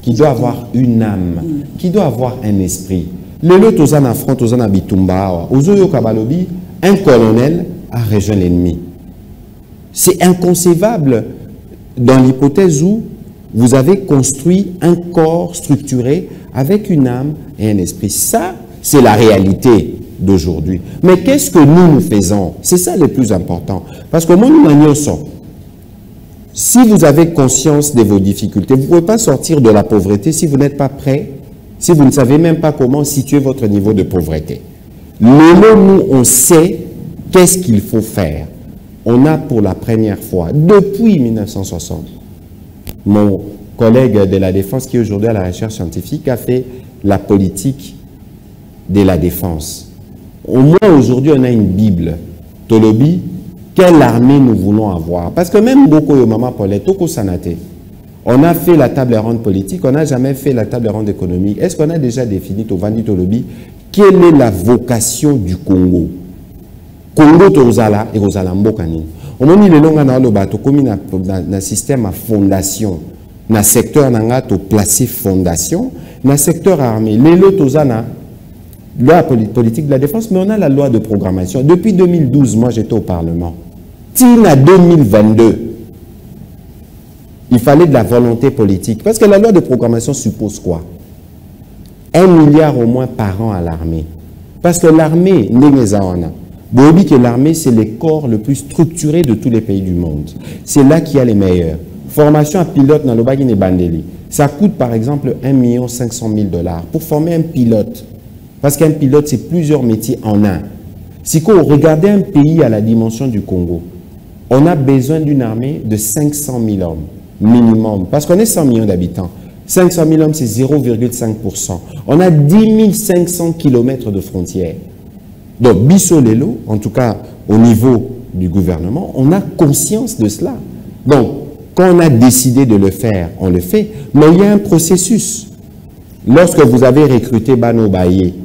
qui doit avoir une âme, qui doit avoir un esprit. Le Tozana front, Tozana Bitumba, Ozoyo Kabalobi, un colonel a rejoint l'ennemi. C'est inconcevable dans l'hypothèse où vous avez construit un corps structuré avec une âme et un esprit. Ça, c'est la réalité d'aujourd'hui. Mais qu'est-ce que nous faisons? C'est ça le plus important. Parce que moi, nous n'en sommes. Si vous avez conscience de vos difficultés, vous ne pouvez pas sortir de la pauvreté si vous n'êtes pas prêt, si vous ne savez même pas comment situer votre niveau de pauvreté. Nous, on sait qu'est-ce qu'il faut faire. On a pour la première fois, depuis 1960, mon collègue de la Défense, qui est aujourd'hui à la recherche scientifique, a fait la politique de la défense. Au moins aujourd'hui, on a une Bible. Tolobi, quelle armée nous voulons avoir? Parce que même beaucoup de Maman Paulette, Toko Sanate, on a fait la table ronde politique, on n'a jamais fait la table ronde économique. Est-ce qu'on a déjà défini, Tovandi Tolobi, quelle est la vocation du Congo? Congo Tozala et Rosala Mbokani. On a dit le long dans le bateau, comme dans système à fondation, dans le secteur nanga to placer fondation, dans le secteur armé, les lots Tozana, loi politique de la défense, mais on a la loi de programmation. Depuis 2012, moi j'étais au Parlement. Tina 2022, il fallait de la volonté politique. Parce que la loi de programmation suppose quoi? 1 milliard au moins par an à l'armée. Parce que l'armée, vous oubliez que l'armée, c'est le corps le plus structuré de tous les pays du monde. C'est là qu'il y a les meilleurs. Formation à pilote dans le Bagine Bandeli. Ça coûte par exemple 1 500 000 $. Pour former un pilote. Parce qu'un pilote, c'est plusieurs métiers en un. Si vous regardez un pays à la dimension du Congo, on a besoin d'une armée de 500 000 hommes, minimum. Parce qu'on est 100 millions d'habitants. 500 000 hommes, c'est 0,5%. On a 10 500 km de frontières. Donc, Bissolelo, en tout cas au niveau du gouvernement, on a conscience de cela. Donc, quand on a décidé de le faire, on le fait. Mais il y a un processus. Lorsque vous avez recruté Bano Baye,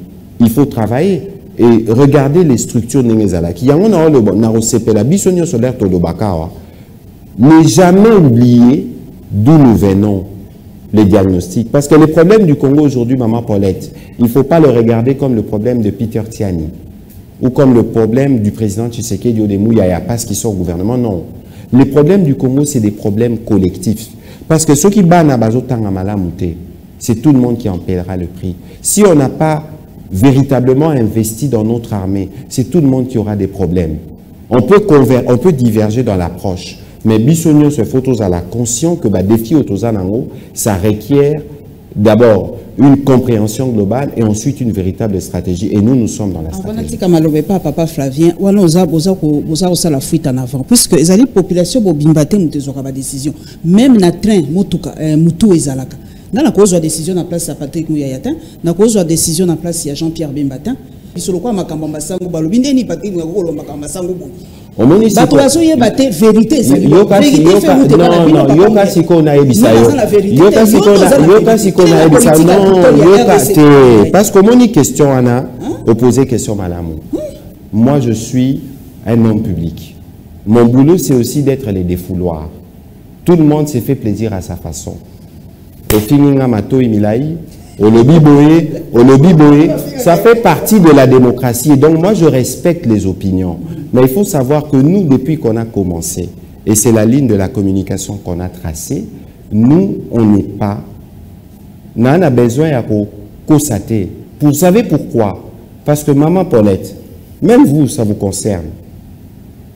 il faut travailler et regarder les structures Nengezalaki. Il y a un Bissonio solaire Todobakawa. Ne jamais oublier d'où nous venons, les diagnostics. Parce que le problème du Congo aujourd'hui, Maman Paulette, il ne faut pas le regarder comme le problème de Peter Tiani ou comme le problème du président Tshisekedi ou de Mouyaya parce qu'ils sont au gouvernement. Non. Les problèmes du Congo, c'est des problèmes collectifs. Parce que ceux qui battent à Bazotangamalamouté, c'est tout le monde qui en paiera le prix. Si on n'a pas véritablement investi dans notre armée, c'est tout le monde qui aura des problèmes. On peut diverger dans l'approche, mais Bissonio se photos à la conscience que le défi autosanango, ça requiert d'abord une compréhension globale et ensuite une véritable stratégie. Et nous sommes dans la stratégie. Papa Flavien, la fuite en avant. Puisque les populations ont décision. Même na train, Moutou et Zalaka. Dans la cause de la décision en place à Patrick Mouyayata, dans la cause de la décision en place il y a Jean-Pierre Bembatin. Il se le croit Makamba Sango Balobinde ni Patrick Mouyayata Makamba Sango. Batoaso y est vérité, c'est parce que mon question Anna opposé question Malamou. Moi je suis un homme public. Mon boulot c'est aussi d'être les défouloirs. Tout le monde s'est fait plaisir à sa façon. Au Fininga Mato Imilaï, au lobby boé, ça fait partie de la démocratie. Et donc moi je respecte les opinions. Mais il faut savoir que nous, depuis qu'on a commencé, et c'est la ligne de la communication qu'on a tracée, nous, on n'est pas. On a besoin de constater. Vous savez pourquoi? Parce que Maman Paulette, même vous, ça vous concerne.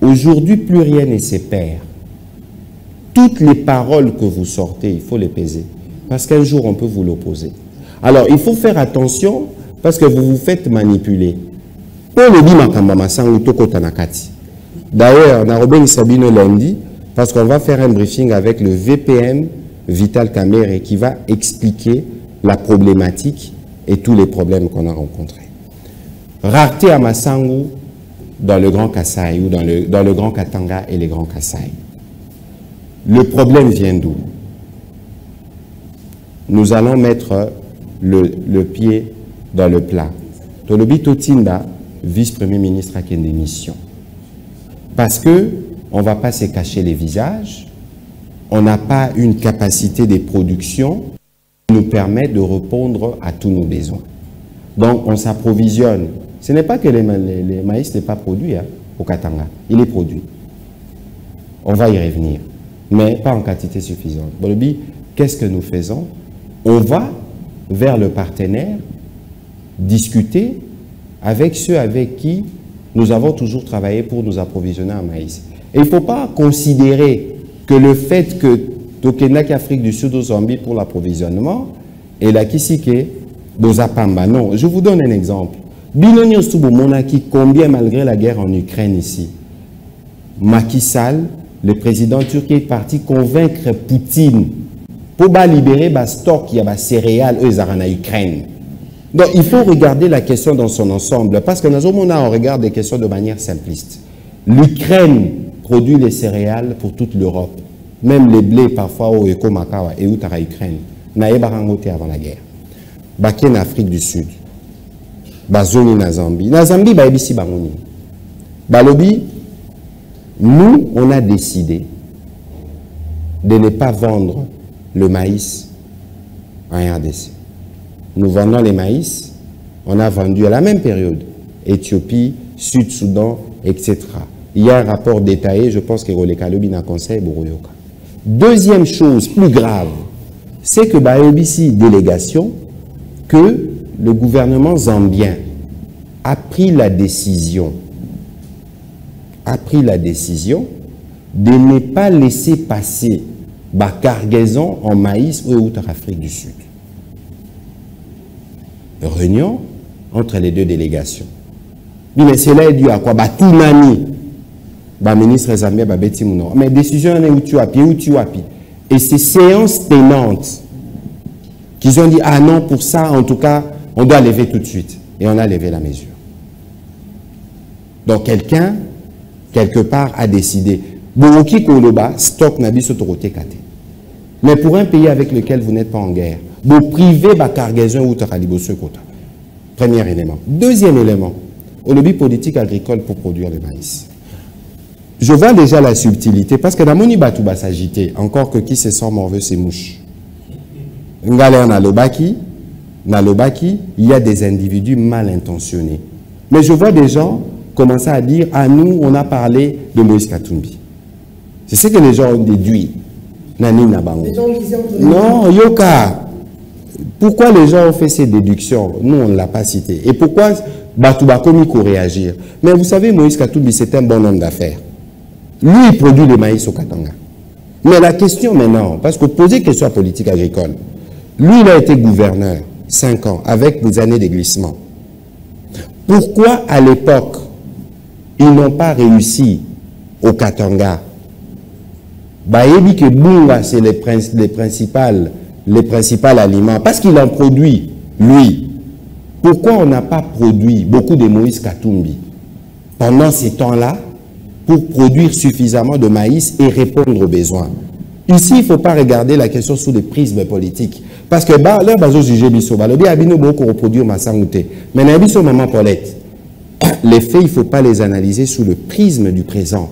Aujourd'hui, plus rien ne se perd. Toutes les paroles que vous sortez, il faut les peser. Parce qu'un jour, on peut vous l'opposer. Alors, il faut faire attention parce que vous vous faites manipuler. D'ailleurs, on a Robin Sabino lundi parce qu'on va faire un briefing avec le VPM Vital Kamere qui va expliquer la problématique et tous les problèmes qu'on a rencontrés. Rareté à Massangu dans le Grand Kasaï ou dans le Grand Katanga et les Grands Kasaï. Le problème vient d'où? Nous allons mettre le pied dans le plat. Tolobi Totinda, vice-premier ministre à une démission. Parce que on ne va pas se cacher les visages, on n'a pas une capacité de production qui nous permet de répondre à tous nos besoins. Donc on s'approvisionne. Ce n'est pas que le maïs n'est pas produit au Katanga, il est produit. On va y revenir, mais pas en quantité suffisante. Bolobi, qu'est-ce que nous faisons? On va vers le partenaire discuter avec ceux avec qui nous avons toujours travaillé pour nous approvisionner en maïs. Et il ne faut pas considérer que le fait que Tokenaki Afrique du Sud au Zambie pour l'approvisionnement et la Kisike Bozapamba. Non, je vous donne un exemple. Binonio Monaki, combien malgré la guerre en Ukraine ici, Macky Sall, le président turc, est parti convaincre Poutine pour libérer les stocks, il y a des céréales en Ukraine. Donc, il faut regarder la question dans son ensemble, parce que nous, on regarde les questions de manière simpliste. L'Ukraine produit les céréales pour toute l'Europe, même les blés parfois au Ekomakawa et Outara Ukraine. Naye barangote avant la guerre. Baké en Afrique du Sud. Bazoni na Zambie. Na Zambie, baebisi bangoni. Balobi, nous, on a décidé de ne pas vendre le maïs en RDC. Nous vendons les maïs, on a vendu à la même période, Éthiopie, Sud-Soudan, etc. Il y a un rapport détaillé, je pense que Roleka Lobina Conseil Bourouyoka. Deuxième chose plus grave, c'est que Baobisi délégation, que le gouvernement zambien a pris la décision de ne pas laisser passer bah, cargaison en maïs ou outre Afrique du Sud. Réunion entre les deux délégations. Mais cela est dû à quoi? Bah, tout nani. Bah, ministre Zambia, bah, beti mouno. Mais décision est où tu as pied, où tu as pied. Et ces séances tenantes, qu'ils ont dit, ah non, pour ça, en tout cas, on doit lever tout de suite. Et on a levé la mesure. Donc, quelqu'un, quelque part, a décidé. Boroki Koloba, stock nabi sotorote kate. Mais pour un pays avec lequel vous n'êtes pas en guerre, vous privez la cargaison ou taralibosu kota. Premier élément. Deuxième élément, au lobby politique agricole pour produire le maïs. Je vois déjà la subtilité, parce que dans mon ibatou va s'agiter, encore que qui se sent morveux, c'est mouche. Ngalé na lobaki, il y a des individus mal intentionnés. Mais je vois des gens commencer à dire, à nous, on a parlé de Moïse Katumbi. C'est ce que les gens ont déduit. Nani Nabango. Non, Yoka. Pourquoi les gens ont fait ces déductions? Nous, on ne l'a pas cité. Et pourquoi Batouba Komiko réagir? Mais vous savez, Moïse Katumbi, c'est un bon homme d'affaires. Lui, il produit le maïs au Katanga. Mais la question maintenant, parce que poser question à politique agricole, lui, il a été gouverneur 5 ans, avec des années de glissement. Pourquoi, à l'époque, ils n'ont pas réussi au Katanga? Bah, il dit que Bunga, c'est les principaux aliments, parce qu'il en produit, lui. Pourquoi on n'a pas produit beaucoup de Moïse Katumbi pendant ces temps-là pour produire suffisamment de maïs et répondre aux besoins? Ici, il ne faut pas regarder la question sous des prismes politiques. Parce que là, les faits, il ne faut pas les analyser sous le prisme du présent.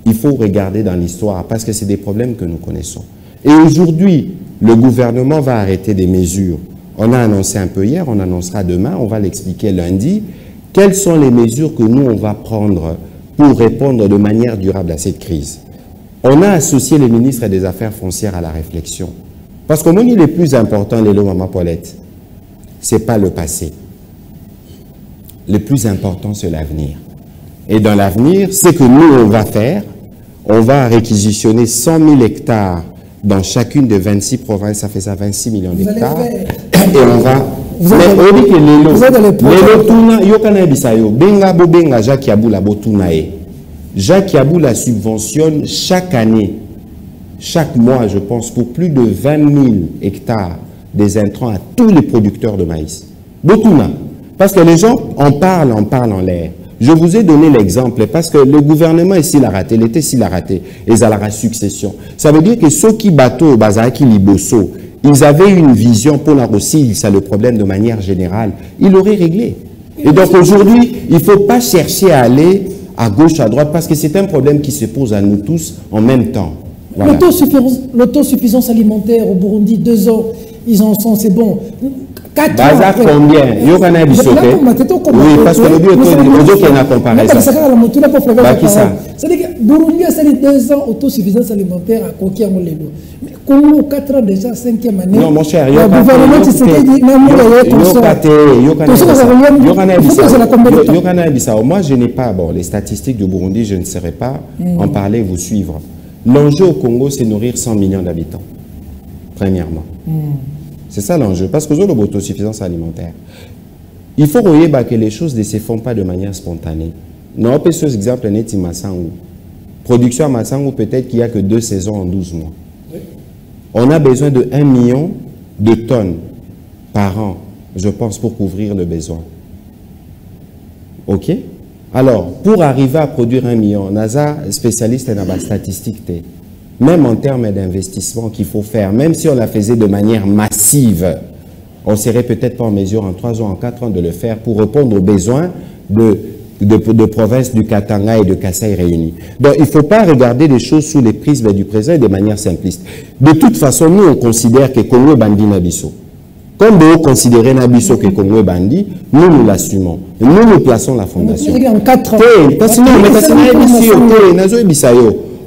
Il faut regarder dans l'histoire parce que c'est des problèmes que nous connaissons. Et aujourd'hui, le gouvernement va arrêter des mesures. On a annoncé un peu hier, on annoncera demain, on va l'expliquer lundi. Quelles sont les mesures que nous, on va prendre pour répondre de manière durable à cette crise? On a associé les ministres des Affaires foncières à la réflexion. Parce que moi, le plus important, les lots Maman Paulette, ce n'est pas le passé. Le plus important, c'est l'avenir. Et dans l'avenir, ce que nous, on va faire, on va réquisitionner 100 000 hectares dans chacune des 26 provinces, ça fait ça 26 millions d'hectares. Et on va... Vous êtes dans les projets. Jacques Yaboula Botunae. Jacques Yaboula subventionne chaque année, chaque mois, je pense, pour plus de 20 000 hectares des intrants à tous les producteurs de maïs. Botuna. Parce que les gens en parlent en l'air. Je vous ai donné l'exemple parce que le gouvernement ici l'a raté, l'été ici l'a raté, et ils ont la succession. Ça veut dire que ceux qui bateau, Bazaki, Liboso, ils avaient une vision pour la Russie, ça le problème de manière générale, ils l'auraient réglé. Et donc aujourd'hui, il ne faut pas chercher à aller à gauche, à droite, parce que c'est un problème qui se pose à nous tous en même temps. Voilà. L'autosuffisance alimentaire au Burundi, 2 ans, ils en sont, c'est bon. 4 ans après. Combien? Oui, parce que le but est qu'il y a une comparaison. C'est-à-dire que Burundi a 2 ans autosuffisance alimentaire à Kokia Molelo. Mais Congo, 4 ans déjà, 5e année. Non, mon cher, le gouvernement moi, je n'ai pas, bon, les statistiques du Burundi, je ne saurais pas en parler, vous suivre. L'enjeu au Congo, c'est nourrir 100 millions d'habitants, premièrement. C'est ça l'enjeu, parce que nous avons l'autosuffisance alimentaire. Il faut voir que les choses ne se font pas de manière spontanée. Nous avons ce exemple, Massangu. Production à Massangu, peut-être qu'il n'y a que 2 saisons en 12 mois. Oui. On a besoin de 1 million de tonnes par an, je pense, pour couvrir le besoin. OK? Alors, pour arriver à produire 1 million, NASA, spécialiste dans la statistique, même en termes d'investissement qu'il faut faire, même si on la faisait de manière massive, on ne serait peut-être pas en mesure en 3 ans, en 4 ans de le faire pour répondre aux besoins de provinces du Katanga et de Kasaï réunis. Donc, il ne faut pas regarder les choses sous les prismes du présent et de manière simpliste. De toute façon, nous, on considère que Congo est bandi Nabiso. Comme vous considérez Nabiso que Congo est bandi, nous l'assumons. Nous plaçons la fondation. En 4 ans.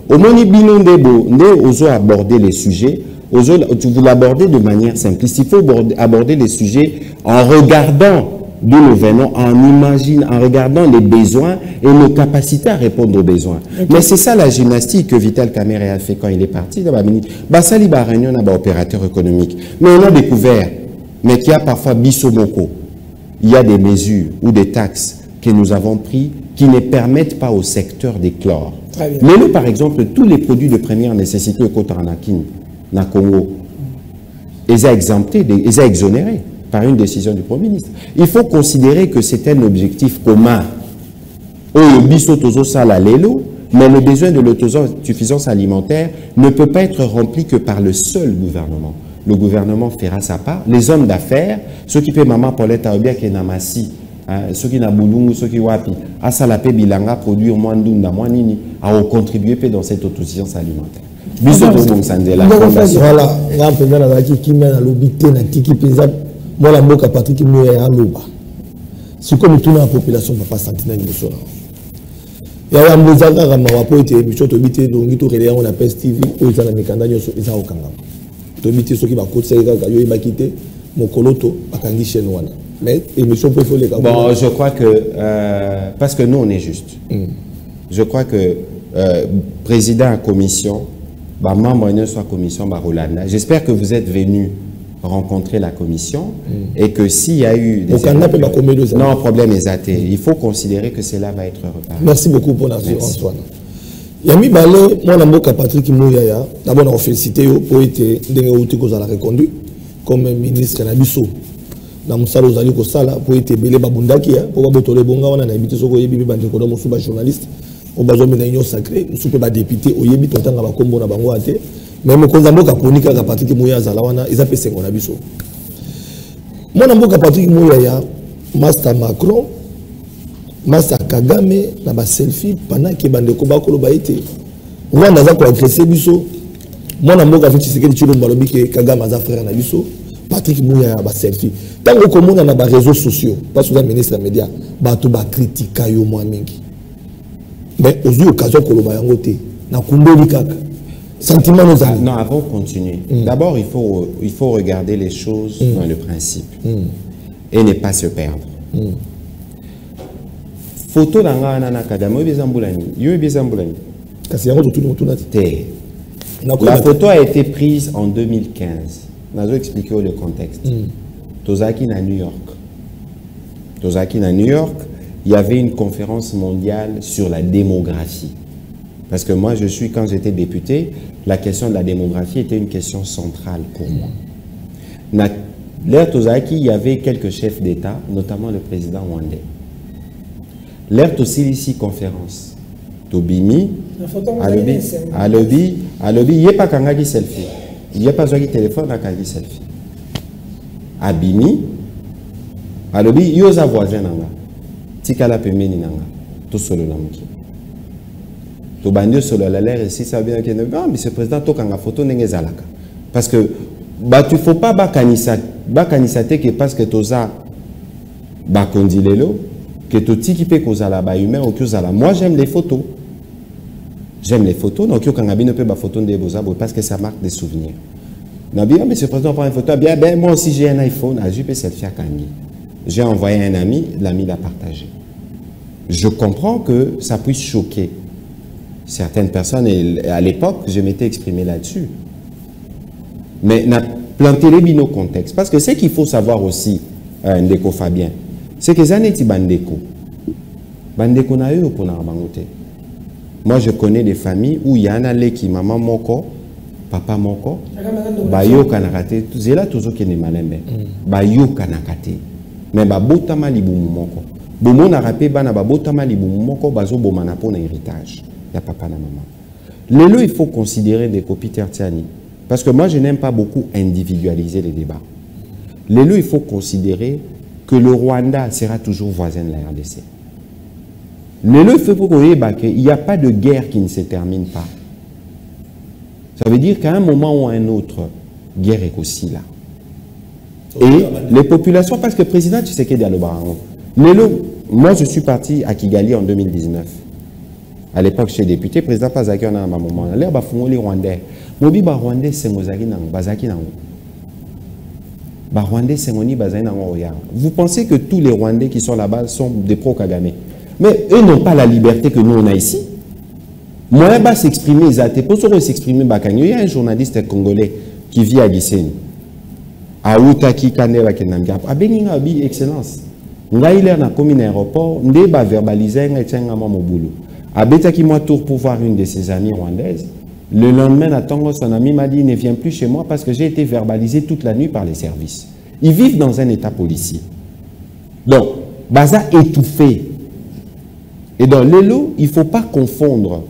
Au moment où vous abordez les sujets, vous l'abordez de manière simpliste. Il faut aborder les sujets en regardant d'où nous venons, en regardant les besoins et nos capacités à répondre aux besoins. Mais c'est ça la gymnastique que Vital Kamerhe a fait quand il est parti. Basali ba réunion na ba opérateur économique. Mais on a découvert, mais qu'il y a parfois bisomoko. Il y a des mesures ou des taxes que nous avons pris qui ne permettent pas au secteur d'éclore. Mais nous, par exemple, tous les produits de première nécessité au Kotanakin, na Congo, ils sont exemptés, ils sont exonérés par une décision du Premier ministre. Il faut considérer que c'est un objectif commun. Mais le besoin de l'autosuffisance alimentaire ne peut pas être rempli que par le seul gouvernement. Le gouvernement fera sa part. Les hommes d'affaires, ceux qui paient maman Paulette Aobia qui est namassi, ceux qui n'abulungu, ceux qui wapi, à salape bilanga produire moins d'unda, moins nini, à contribuer dans cette autosuffisance alimentaire. Voilà, là, pendant la qui mène à l'obité, na tiki pesa, moi la mboka Patrick Mouya à l'oba. C'est comme toute la population ne va pas sentir une émission. Il y a un mozanga ramawapo et émission obité donc tout relais on appelle TV ou ils ont la mécanique ils ont aucun. Obité ceux qui va côté yo il va quitter mon coloto akangi chez nous. Mais émission peut faire les gars. Bon, je crois que parce que nous on est juste. Je crois que président à commission membre de la commission Rolanda. J'espère que vous êtes venus rencontrer la commission et que s'il y a eu des non, problème est athée. Il faut considérer que cela va être reparé. Merci beaucoup pour la réponse, Antoine. Yami Balé, moi, je Patrick Mouyaya. D'abord, on félicite pour être reconduit comme ministre de l'Abisso. Dans Moussalo Zali Kosala, pour être belé Babundaki, pour être le bon gars, on a habité sur le Bibi Bandekoda, mon journaliste. On a besoin d'une sacrée, nous sommes députés, au Yébi, tout le temps, on a combo na bango ate. Même quand on a chronique à Patrick Mouya Zalawana, ils appellent ça qu'on a biso. Moi, on a Patrick Mouya, Master Macron, Master Kagame, na ba selfie pendant que bandeko ba koloba été. Rwanda za ko agresser biso. Moi, on a fait ce que tu veux balobi que Kagame a frère na biso. Patrick Mouya ba selfie. Tant que on a na ba réseaux sociaux, parce que le ministre des médias, ba to ba critiquer yo moi mingi. Mais aux occasions que l'on va y sentiment nous a. Non, avant de continuer, d'abord il faut regarder les choses dans le principe et ne pas se perdre. Photo d'Anga Nana Kagame, la photo a été prise en 2015. Nous allons expliquer le contexte. Tozaki à New York. Tozaki à New York. Il y avait une conférence mondiale sur la démographie. Parce que moi, quand j'étais député, la question de la démographie était une question centrale pour moi. L'ère Tozaki, il y avait quelques chefs d'État, notamment le président rwandais. L'ère Tosilisi conférence. Tobimi, Alobi, il n'y a pas qu'un selfie. Il n'y a pas de téléphone à Kangi selfie. Abimi, Alobi, il y a un voisin. Tikala pemeni nanga to solo na muki to bandio solo la l'air ici ça bien que mais ce président to kanga photo ndenge zalaka parce que bah tu faut pas bakanisa que parce que toza bakondilelo que to tiki pe kozala ba humain ou kozala. Moi j'aime les photos donc yo kanga bino pe ba photo ndé bozabo parce que ça marque des souvenirs. Nabi mais ce président prend une photo bien moi aussi j'ai un iPhone j'ai fait selfie à Kangi. J'ai envoyé un ami, l'ami l'a partagé. Je comprends que ça puisse choquer certaines personnes et à l'époque, je m'étais exprimé là-dessus. Mais n'a planté les binos contexte. Parce que ce qu'il faut savoir aussi, Ndeko Fabien, c'est que ça n'est pas Bandeko. Bandeko n'a eu pour n'arbangote. Moi, je connais des familles où il y a un allé qui maman moko, papa moko, bayo kanakate, tout là toujours qui n'est malembe, bayo kanakate. Mais babotama libumu moko. Bomo na rapé bana babotama libumu moko bazo bomana pour un héritage. Ya papa na maman. Lelo il faut considérer des copies tertiani. Parce que moi je n'aime pas beaucoup individualiser les débats. Lelo il faut considérer que le Rwanda sera toujours voisin de la RDC. Lelo il faut qu'il n'y a pas de guerre qui ne se termine pas. Ça veut dire qu'à un moment ou à un autre, guerre est aussi là. Et les populations, parce que le président Tshisekedi a le baron. Moi, je suis parti à Kigali en 2019. À l'époque, j'étais député, président Pazaki, on a un moment. L'air bafungoli rwandais. Mobi ba rwandais, c'est mozaki nang, bazaki nang. Rwandais, vous pensez que tous les Rwandais qui sont là-bas sont des pro-Kagame? Mais eux n'ont pas la liberté que nous on a ici. Moi, je vais s'exprimer, pour s'exprimer, il y a un journaliste congolais qui vit à Gisenyi. À Outaki, Kaneva, Kenamga. À Beningabi, excellence. Il est dans le aéroport, il va verbaliser un boulot. À Betaki, moi, tour pour voir une de ses amies rwandaises. Le lendemain, à Tango, son ami m'a dit, ne viens plus chez moi parce que j'ai été verbalisé toute la nuit par les services. Ils vivent dans un état policier. Donc, Baza étouffé. Et dans l'élo, il ne faut pas confondre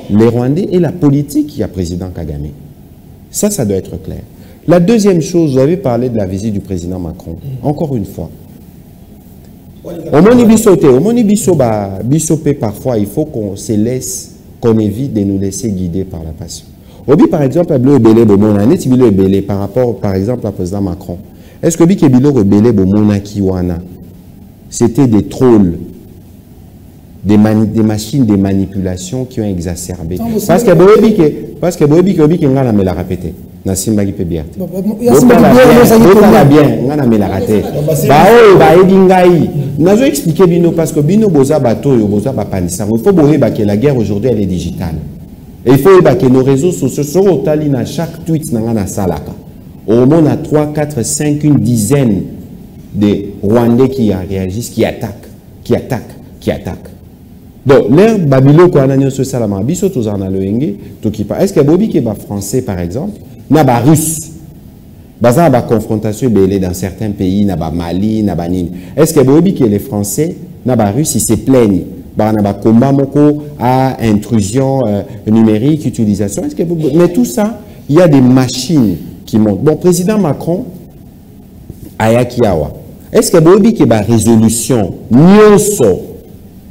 les Rwandais et la politique qui a président Kagame. Ça doit être clair. La deuxième chose, vous avez parlé de la visite du président Macron. Encore une fois. Au Moni parfois, il faut qu'on se laisse, qu'on évite de nous laisser guider par la passion. Obi, par exemple, par rapport, par exemple, au président Macron. Est-ce que c'était des trolls, des machines de manipulation qui ont exacerbé? Parce que l'a répété. Nasimba qui peut bien. Nous expliqué Bino parce que Bino boza bateau et boza bapanisa. Il faut que la guerre aujourd'hui elle est digitale. Et il faut que nos réseaux sociaux sont au tali na chaque tweet na salaka. Au moins on a 3, 4, 5, une dizaine de Rwandais qui réagissent, qui attaquent. Donc, l'air Babylone qu'on a sur Salama, biso tous en aloenge, tout qui pas. Est-ce que Bobby qui est français par exemple, n'a pas russe, bazar ba confrontation belé dans certains pays, n'a pas Mali, n'a pas Nini. Est-ce que Bobby qui est les Français, n'a pas russe, ils se plaignent, bah n'a pas combat moko à intrusion numérique, utilisation. Est-ce que mais tout ça, il y a des machines qui montent. Bon, président Macron, Ayakiawa. Est-ce que Bobby qui est la résolution, Nyonso,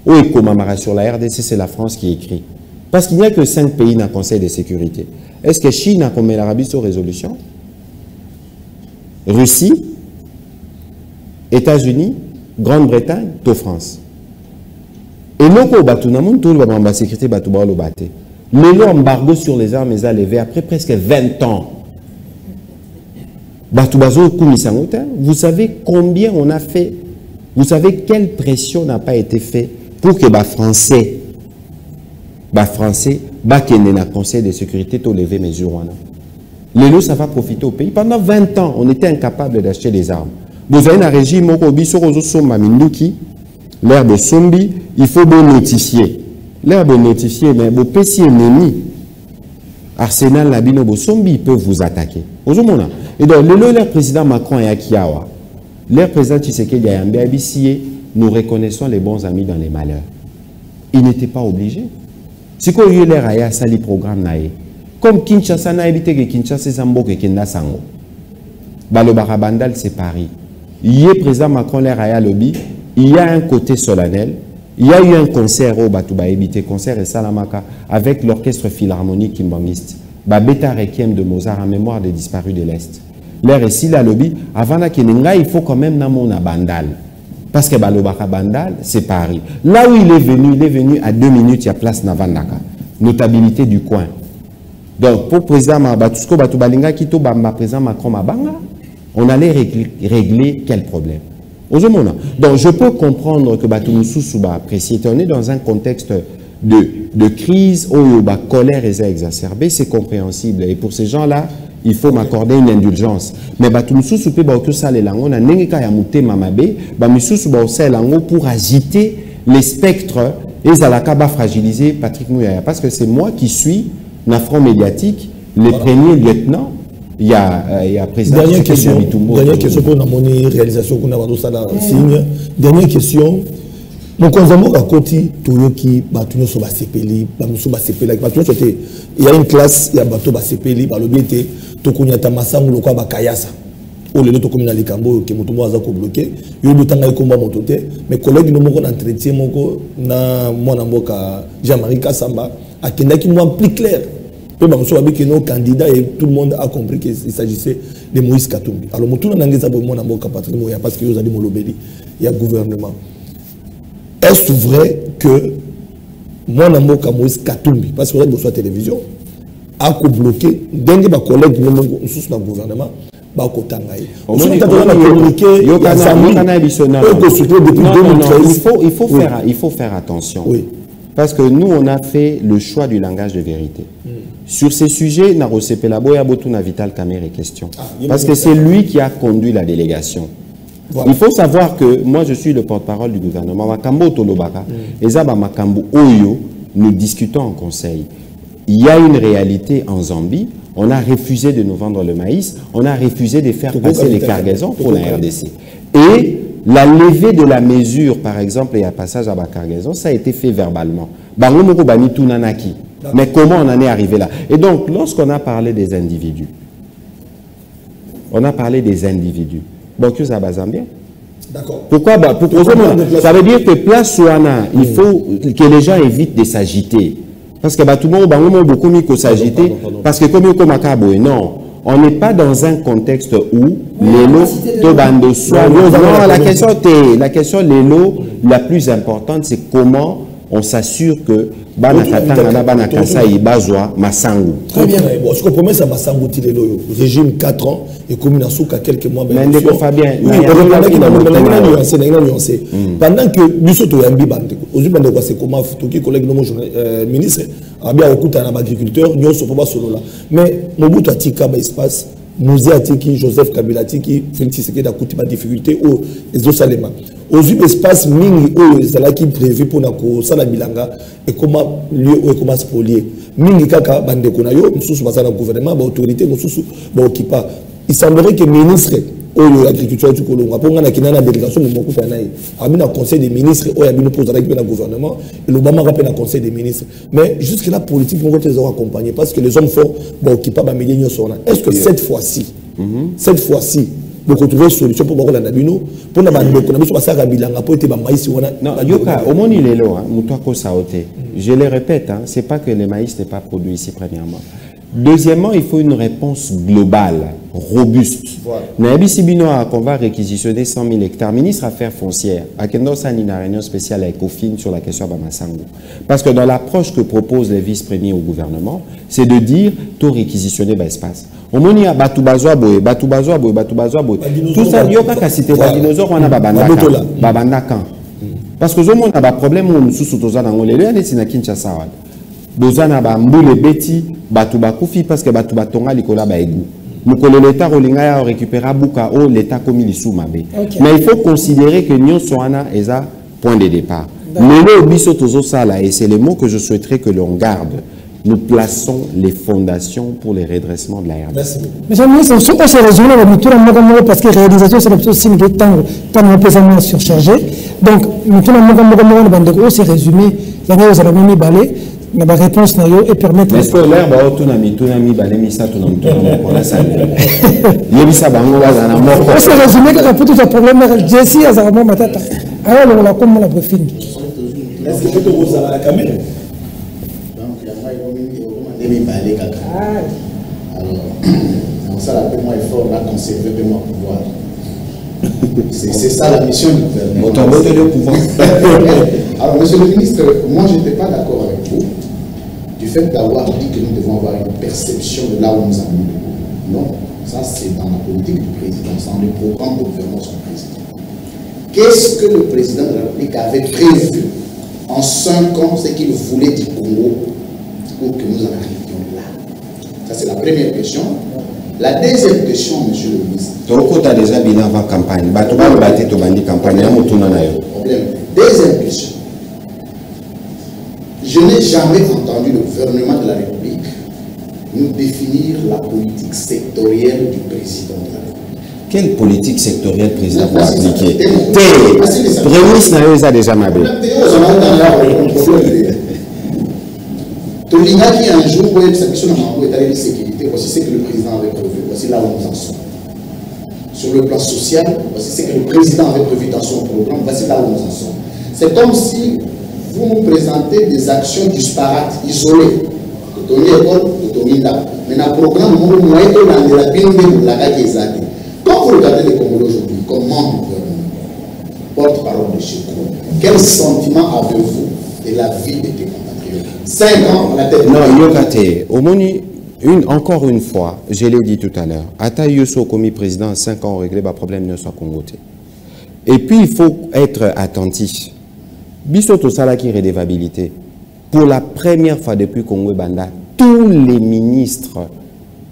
ou Ekomamara sur la RDC, c'est la France qui écrit. Parce qu'il n'y a que 5 pays dans le Conseil de sécurité. Est-ce que Chine a commis l'Arabie sur résolution? Russie, États-Unis, Grande-Bretagne, tout France. Et nous, tout le sécurité, l'embargo sur les armes est levé après presque 20 ans. Vous savez combien on a fait? Vous savez quelle pression n'a pas été faite pour que les Français, qui dans le Conseil de sécurité, tout levé mesures. Les ça va profiter au pays. Pendant 20 ans, on était incapable d'acheter des armes. Vous avez un régime, l'air de Sombi, il faut bien notifier. L'air de notifier, mais vos PC ennemis, Arsenal, Labino, Sombi, ils peuvent vous attaquer. Et donc, le président Macron et Akiawa, l'air président Tshisekedi Ayambe Abissie, nous reconnaissons les bons amis dans les malheurs. Ils n'étaient pas obligés. Si qu'on y a l'air à sali programme naé, comme Kinshasa n'a évité que Kinshasa Zambo que Kenda Sango. Balo Barabandal c'est Paris. Il y a président Macron l'air à lobby, il y a un côté solennel, il y a eu un concert au Batouba évité concert et Salamaka avec l'orchestre philharmonique kimbangiste. Beta Requiem de Mozart en mémoire des disparus de l'Est. L'air est si la lobby, avant la Keninga, il faut quand même namona Bandal. Parce que Balobaka Bandal, c'est Paris. Là où il est venu à 2 minutes, il y a place Navandaka. Notabilité du coin. Donc, pour le président Mabatusko, Batoubalinga, Kito, président Macron Mabanga, on allait régler quel problème? Donc, je peux comprendre que Batoumoussou Souba apprécie. On est dans un contexte de crise où la colère est exacerbée, c'est compréhensible. Et pour ces gens-là, il faut m'accorder une indulgence. Mais Batoumoussou Soupé, on a n'engeka ya mouté mamabe, Bamoussou Souba pour agiter les spectres et Zalakaba fragiliser Patrick Mouyaya. Parce que c'est moi qui suis, na front médiatique, le premier lieutenant. Il y a président. Dernière question pour la réalisation qu'on a dans la signe. Dernière question. Donc, on a côté Toyoki, Batuno Soba Sepeli, Bamusoba Sepeli. Il y a une classe, il y a Bato Sepeli, par le biais de Tokunya Tamasang, le Kwaba Kayasa. Au lieu de Tokumina Likambo, qui est bloqué. Il y a eu le temps de combat mototé. Mes collègues nous ont entretien, na Mwanamboka, Jean-Marie Kassamba, à Kendaki, moi, plus clair. Peu que nos candidats et tout le monde a compris qu'il s'agissait de Moïse Katumbi. Alors, tout le monde a parce qu'il y a des molobéli, il y a gouvernement. Est-ce vrai que Moïse Katumbi, parce que vous êtes sur la télévision, a bloqué, d'un des collègues sous le gouvernement, il faut faire attention. Oui. Parce que nous, on a fait le choix du langage de vérité. Sur ces sujets, Vital Kamerhe est question. Parce que c'est lui qui a conduit la délégation. Voilà. Il faut savoir que moi, je suis le porte-parole du gouvernement. Makambo Tolobaka, Ezaba Makambo Oyo, nous discutons en conseil. Il y a une réalité en Zambie. On a refusé de nous vendre le maïs. On a refusé de faire passer les cargaisons pour la RDC. Et la levée de la mesure, par exemple, et un passage à la cargaison, ça a été fait verbalement. Mais comment on en est arrivé là? Et donc, lorsqu'on a parlé des individus, bon, que ça va Zambien. D'accord. Pourquoi? Ça veut dire que place Souana, il faut que les gens évitent de s'agiter. Parce que tout le monde beaucoup mieux que s'agiter. Parce que comme Macabo, non. On n'est pas dans un contexte où les lots de bando soient. Non, la question les lots, la plus importante, c'est comment on s'assure que Masangu. Très bien. Bon, ce qu'on promet, c'est Masangu Tilelo. Régime 4 ans et comme Nasuka quelques mois. Mais Fabien, pendant que nous sommes au c'est comment tout collègue ministre a bien écouté un agriculteur, nous sommes pas solo là. Mais Mobutu Atika espace. Mouzé Atiki, Joseph Kabila Atiki, Félix Tshisekedi a coûté ma difficulté au Ezosalema. Aux espaces mingi où c'est qui prévu pour nako sala bilanga et comment lieu ou comment spolier. Mingi kaka bande konayo, nous sommes dans le gouvernement, l'autorité, nous sommes occupa. Il semblerait que le ministre de l'agriculture du Colombo, pour la délégation de beaucoup d'années, a mis un conseil des ministres, il a mis le gouvernement, et l'Obama rappelle un conseil des ministres. Mais jusque là, politique, nous les avons accompagnés parce que les hommes forts, qui pas millions sont là. Est-ce que cette fois-ci, vous trouvez une solution pour la Nabino, pour la Nabino, pour la Bilanga, pour être maïs? Non, Yoka, au moins il est là, je le répète, ce n'est pas que le maïs n'est pas produit ici, premièrement. Deuxièmement, il faut une réponse globale, robuste. Voilà. Qu'on va réquisitionner 100 000 hectares. Ministre Affaires foncières, à Kendos a une réunion spéciale avec Kofin sur la question de Masangu. Parce que dans l'approche que proposent les vice-premiers au gouvernement, c'est de dire tout réquisitionner l'espace. Au moins, il y a Batoubazoa Boye. Tout ça, il y a cité dinosaures, on a Babandakan. Parce que on a un problème où nous sommes tous dans les lieux, c'est na Kinshasa. Bozana ba mbule beti batu bakufi parce que batu batonga likola ba egu. Mukolo l'État rolinga récupérer buka o l'État comme il sous mabe. Mais il faut considérer que Nyon Soana est à point de départ. Mais le biso tozo sala et c'est le mot que je souhaiterais que l'on garde. Nous plaçons les fondations pour les redressements de la RDC. Merci. Monsieur le ministre, on ne peut pas résumer parce que la réalisation, c'est plutôt signe de temps pesamment surchargé. Donc, nous c'est résumé. La réalisation, vous avez mis balai. La réponse et permettre. Est-ce que l'air va autonomi balemisa pour la salle? Yebisa bango va na mort. C'est résumé que pour tout ce problème Jessie a vraiment matata. Alors on l'a comme la briefing. Est-ce que tu vous à la caméra? Donc il y a pas eu balai kaka. Alors ça la moi effort là conserver de mon pouvoir. C'est ça la mission du gouvernement. Autant voter le pouvoir. Alors monsieur le ministre, moi je n'étais pas d'accord avec vous du fait d'avoir dit que nous devons avoir une perception de là où nous allons. Non, ça c'est dans la politique du président, c'est dans le programme de gouvernement de son président. Qu'est-ce que le président de la République avait prévu en 5 ans, ce qu'il voulait du Congo pour que nous en arrivions là? Ça c'est la première question. La deuxième question, monsieur le ministre. Donc, tu as déjà bien avant campagne. Deuxième question. Je n'ai jamais entendu le gouvernement de la République nous définir la politique sectorielle du président de la République. Quelle politique sectorielle le président va appliquer? Premier ministre a déjà mabé. Tolinga qui un jour où sa question est allée de sécurité, voici ce que le président avait prévu, voici là où nous en sommes. Sur le plan social, voici ce que le président avait prévu dans son programme, voici là où nous en sommes. C'est comme si vous nous présentez des actions disparates, isolées. Mais dans le programme, quand vous regardez les Congolais aujourd'hui, comme membre du gouvernement, porte-parole de chez vous, quel sentiment avez-vous de la vie de tes compatriotes? 5 ans à la tête. Non, Yokate, au moins, encore une fois, je l'ai dit tout à l'heure, Ata Yosso commis président, 5 ans, régler le problème ne soit congoté. Et puis, il faut être attentif. Bissoto Salaki redevabilité. Pour la première fois depuis Congo Banda, tous les ministres,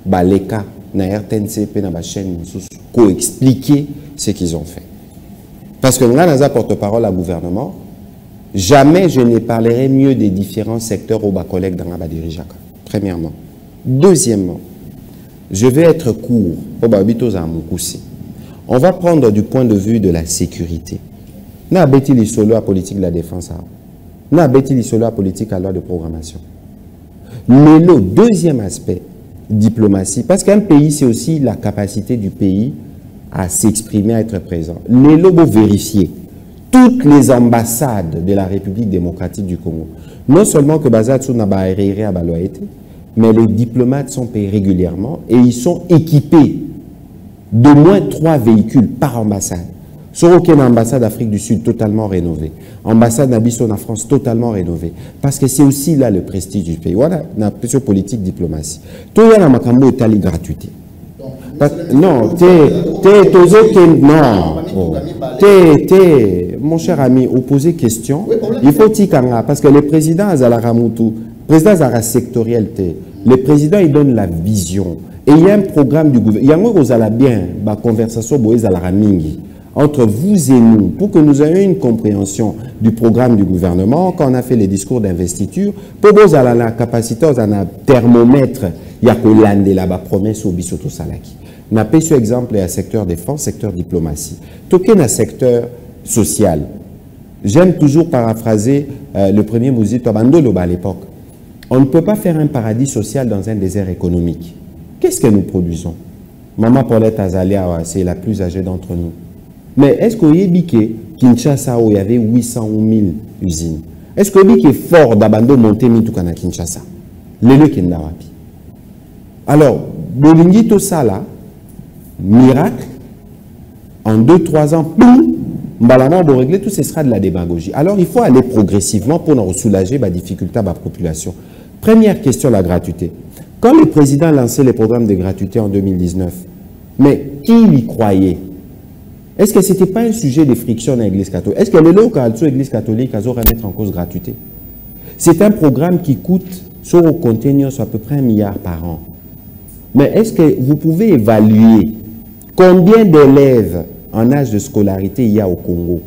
Baleka, na RTNCP, na chaîne, ont expliqué ce qu'ils ont fait. Parce que nous, nous porte-parole à gouvernement, jamais je ne parlerai mieux des différents secteurs aux collègues dans la dirigeaka. Premièrement. Deuxièmement, je vais être court. On va prendre du point de vue de la sécurité. Nous avons bâti solo à la politique de la défense. Nous avons bâti solo à la politique à la loi de programmation. Mais le deuxième aspect, diplomatie, parce qu'un pays, c'est aussi la capacité du pays à s'exprimer, à être présent. Les lobos vérifier toutes les ambassades de la République démocratique du Congo. Non seulement que Bazatsu n'a pas été, mais les diplomates sont payés régulièrement et ils sont équipés de moins 3 véhicules par ambassade. Sur aucune ambassade d'Afrique du Sud totalement rénovée. Ambassade d'Abysso en France totalement rénovée. Parce que c'est aussi là le prestige du pays. Voilà, la politique diplomatie. Tout le monde est allé gratuité. Non, mon cher ami, opposer question, il faut tikanga parce que le président Azalaramutu, président Zara sectoriel, le président il donne la vision et il y a un programme du gouvernement. Il y a bien la conversation entre vous et nous pour que nous ayons une compréhension du programme du gouvernement quand on a fait les discours d'investiture pour que vous ayez la capacité à un thermomètre il y a que l'année là-bas promesse au bisoto salaki. N'a pas ce exemple à secteur défense, secteur diplomatie. Tout un secteur social. J'aime toujours paraphraser le premier Mouzito Abandoloba à l'époque. On ne peut pas faire un paradis social dans un désert économique. Qu'est-ce que nous produisons? Maman Paulette Azalia, c'est la plus âgée d'entre nous. Mais est-ce qu'il y a biqué Kinshasa où il y avait 800 ou 1000 usines? Est-ce qu'il y a biqué fort d'abandon monté Mitoukana Kinshasa? Les Kendarapi. Alors, Bolingi tout ça là, miracle, en 2-3 ans, boum, Mbalama va régler tout, ce sera de la démagogie. Alors, il faut aller progressivement pour nous soulager la difficulté à la population. Première question, la gratuité. Quand le président a lancé les programmes de gratuité en 2019, mais qui y croyait? Est-ce que ce n'était pas un sujet de friction dans l'Église catholique? Est-ce que les locaux de l'Église catholique ont remettre en cause gratuité? C'est un programme qui coûte, sur le contenu, à peu près 1 milliard par an. Mais est-ce que vous pouvez évaluer combien d'élèves en âge de scolarité il y a au Congo?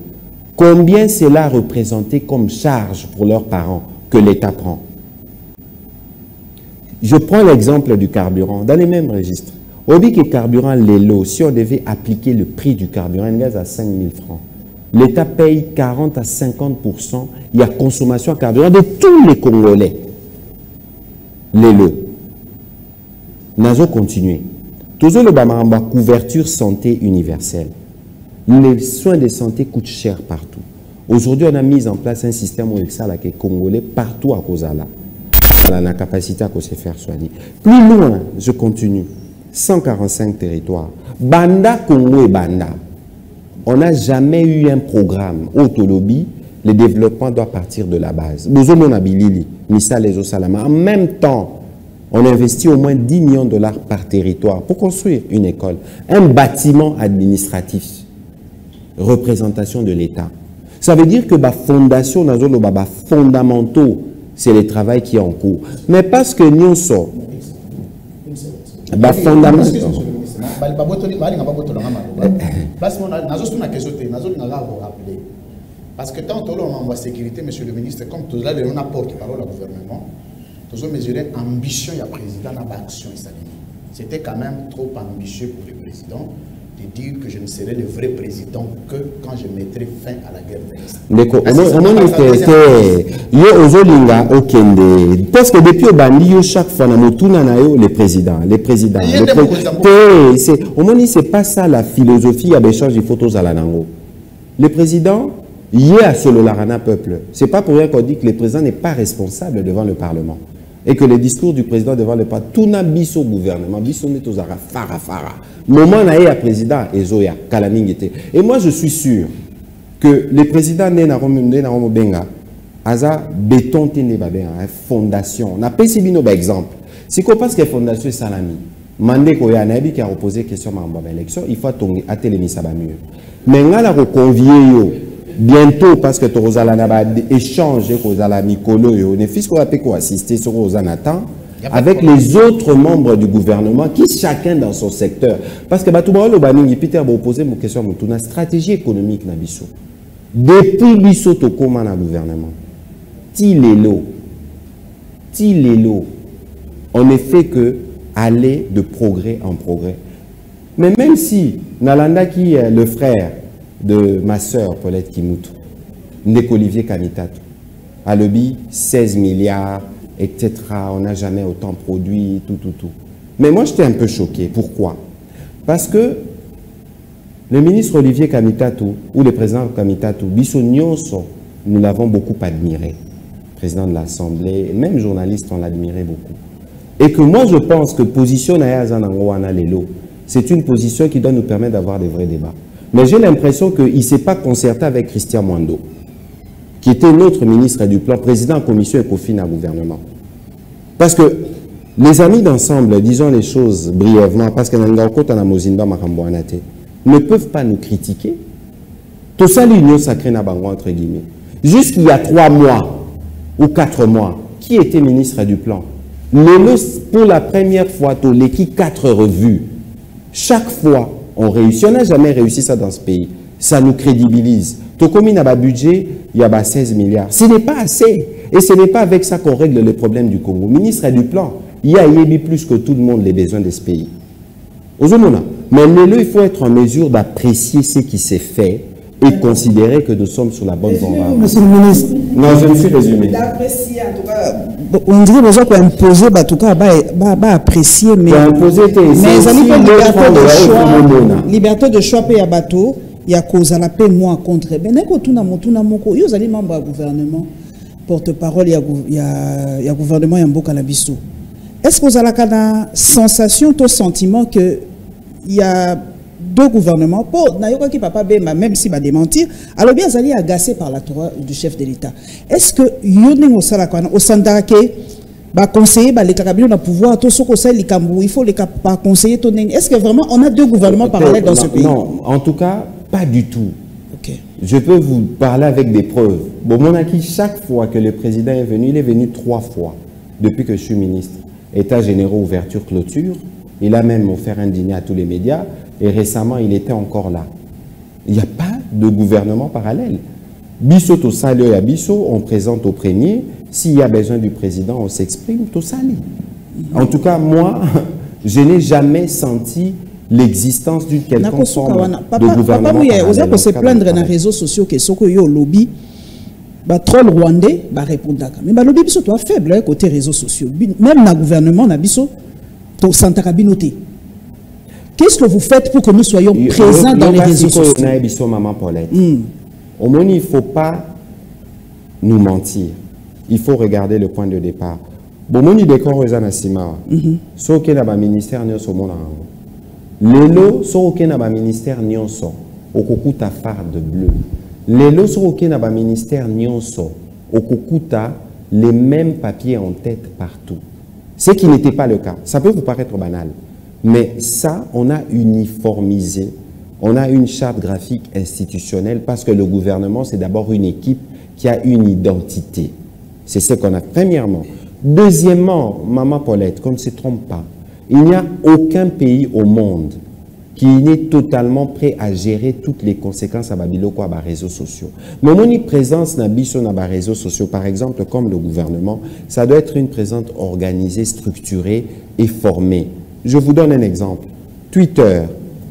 Combien cela représenté comme charge pour leurs parents que l'État prend? Je prends l'exemple du carburant, dans les mêmes registres. Au dit que le carburant, les lots, si on devait appliquer le prix du carburant, un gaz à 5 000 francs, l'État paye 40 à 50%, il y a consommation de carburant de tous les Congolais. Les lots. Nous allons continuer. Toujours le Bamamba, couverture santé universelle. Les soins de santé coûtent cher partout. Aujourd'hui, on a mis en place un système où les Congolais partout à cause de là. On a la capacité à se faire soigner. Plus loin, je continue. 145 territoires. Banda, Congo et Banda. On n'a jamais eu un programme autolobby. Le développement doit partir de la base. En même temps, on investit au moins 10 millions de dollars par territoire pour construire une école, un bâtiment administratif, représentation de l'État. Ça veut dire que la fondation, fondamentaux, c'est le travail qui est en cours. Mais parce que nous sommes parce que tant qu'on envoie sécurité, monsieur le ministre, comme tout là, on apporte parole au gouvernement, nous avons mesuré l'ambition du président dans l'action. C'était quand même trop ambitieux pour le président de dire que je ne serai le vrai président que quand je mettrai fin à la guerre d'Est. Parce que depuis au chaque fois, le président. Au moins, c'est pas ça la philosophie à l'échange des photos à la Nango. Le président, il y a solo l'arana peuple. C'est pas pour rien qu'on dit que le président n'est pas responsable devant le Parlement. Et que le discours du président devant le Parlement, tout n'a biso gouvernement, biso n'est aux ara fara. Moment n'a eu à président Ezoya, Kalamingete. Et moi je suis sûr que le président Benga Aza béton tene babé fondation. On a payé bino par exemple. Si qu'on passe que fondation salami, mandé ko ya nabi qui a reposé question par élection, il faut atteler ça va mieux. Mais on a reconvié yo bientôt parce que tu as échangé avec la Mikolo et on est fils qu'on a pu assister sur Ozanatan avec les autres membres du gouvernement qui chacun dans son secteur. Parce que Batouba Baningi Peter va opposer une question à la stratégie économique na biso. Depuis biso to koma na gouvernement. Ti lelo. On ne fait que aller de progrès en progrès. Mais même si Nalanda qui est le frère de ma sœur Paulette Kimutu, Ndeko Olivier Kanitatou, à l'objet 16 milliards, etc. On n'a jamais autant produit, tout. Mais moi, j'étais un peu choqué. Pourquoi? Parce que le ministre Olivier Kanitatou, ou le président Kanitatou, Bisso Nyonso, nous l'avons beaucoup admiré. Président de l'Assemblée, même journaliste, on l'admirait beaucoup. Et que moi, je pense que position Nayazanangoana Lelo, c'est une position qui doit nous permettre d'avoir des vrais débats. Mais j'ai l'impression qu'il ne s'est pas concerté avec Christian Mwando, qui était notre ministre du Plan, président en commission ECOFIN à gouvernement. Parce que les amis d'ensemble, disons les choses brièvement, parce que ne peuvent pas nous critiquer. Tout ça, l'union sacrée n'a pas entre guillemets. Jusqu'il y a 3 mois ou 4 mois, qui était ministre du Plan? Pour la première fois, l'équipe 4 revues. Chaque fois, on réussit. On n'a jamais réussi ça dans ce pays. Ça nous crédibilise. Tout comme il y a un budget, il y a 16 milliards. Ce n'est pas assez. Et ce n'est pas avec ça qu'on règle les problèmes du Congo. Ministre du Plan, il y a plus que tout le monde les besoins de ce pays. Mais il faut être en mesure d'apprécier ce qui s'est fait et considérer que nous sommes sur la bonne voie. Monsieur le ministre. Non, je me suis résumé. D'apprécier, en tout cas, on dirait besoin qu'on impose, en tout cas, apprécier, mais liberté de choix, il y a bateau, il y a cause à la paix, moi contre. Mais n'est-ce que tout le monde, il y a membre du gouvernement, porte-parole, il y a gouvernement, il y a beaucoup à la biso. Est-ce que vous avez la sensation, ton sentiment que il y a deux gouvernements, même s'il va démentir, alors bien, ils allaient agacés par la Torah du chef de l'État. Est-ce que au Sandake, conseiller, les Kakabino ont pouvoir, tout ce il faut les conseiller. Est-ce que vraiment on a deux gouvernements parallèles dans ce pays? Non, en tout cas, pas du tout. Okay. Je peux vous parler avec des preuves. Bon, mon acquis, chaque fois que le président est venu, il est venu 3 fois depuis que je suis ministre. État généraux, ouverture, clôture. Il a même offert un dîner à tous les médias. Et récemment, il était encore là. Il n'y a pas de gouvernement parallèle. Bisso to sali à Bisso, on présente au premier. S'il y a besoin du président, on s'exprime, to sali. En tout cas, moi, je n'ai jamais senti l'existence d'une quelconque forme de gouvernement parallèle. Papa, vous se plaindre dans les réseaux sociaux que ce que yo lobby, troll rwandais, répondre. Mais le lobby biso toi faible côté réseaux sociaux. Même dans le gouvernement, na biso to santakabinoté. Qu'est-ce que vous faites pour que nous soyons présents dans les réseaux sociaux? Maman Paulette. Au moins, il ne faut pas nous mentir. Il faut regarder le point de départ. Bon, mon idée qu'on regarde à Sima, ce qui est dans le ministère nyonso mon Lelo, ce qui est dans le ministère nyonso, au kokuta farde bleu. Lelo, ce qui est dans le ministère nyonso, au kokuta les mêmes papiers en tête partout. Ce qui n'était pas le cas. Ça peut vous paraître banal. Mais ça, on a uniformisé, on a une charte graphique institutionnelle parce que le gouvernement, c'est d'abord une équipe qui a une identité. C'est ce qu'on a premièrement. Deuxièmement, Maman Paulette, qu'on ne se trompe pas, il n'y a aucun pays au monde qui n'est totalement prêt à gérer toutes les conséquences à Babiloko à les réseaux sociaux. Mais mon présence n'a biso na réseaux sociaux, par exemple, comme le gouvernement, ça doit être une présence organisée, structurée et formée. Je vous donne un exemple. Twitter,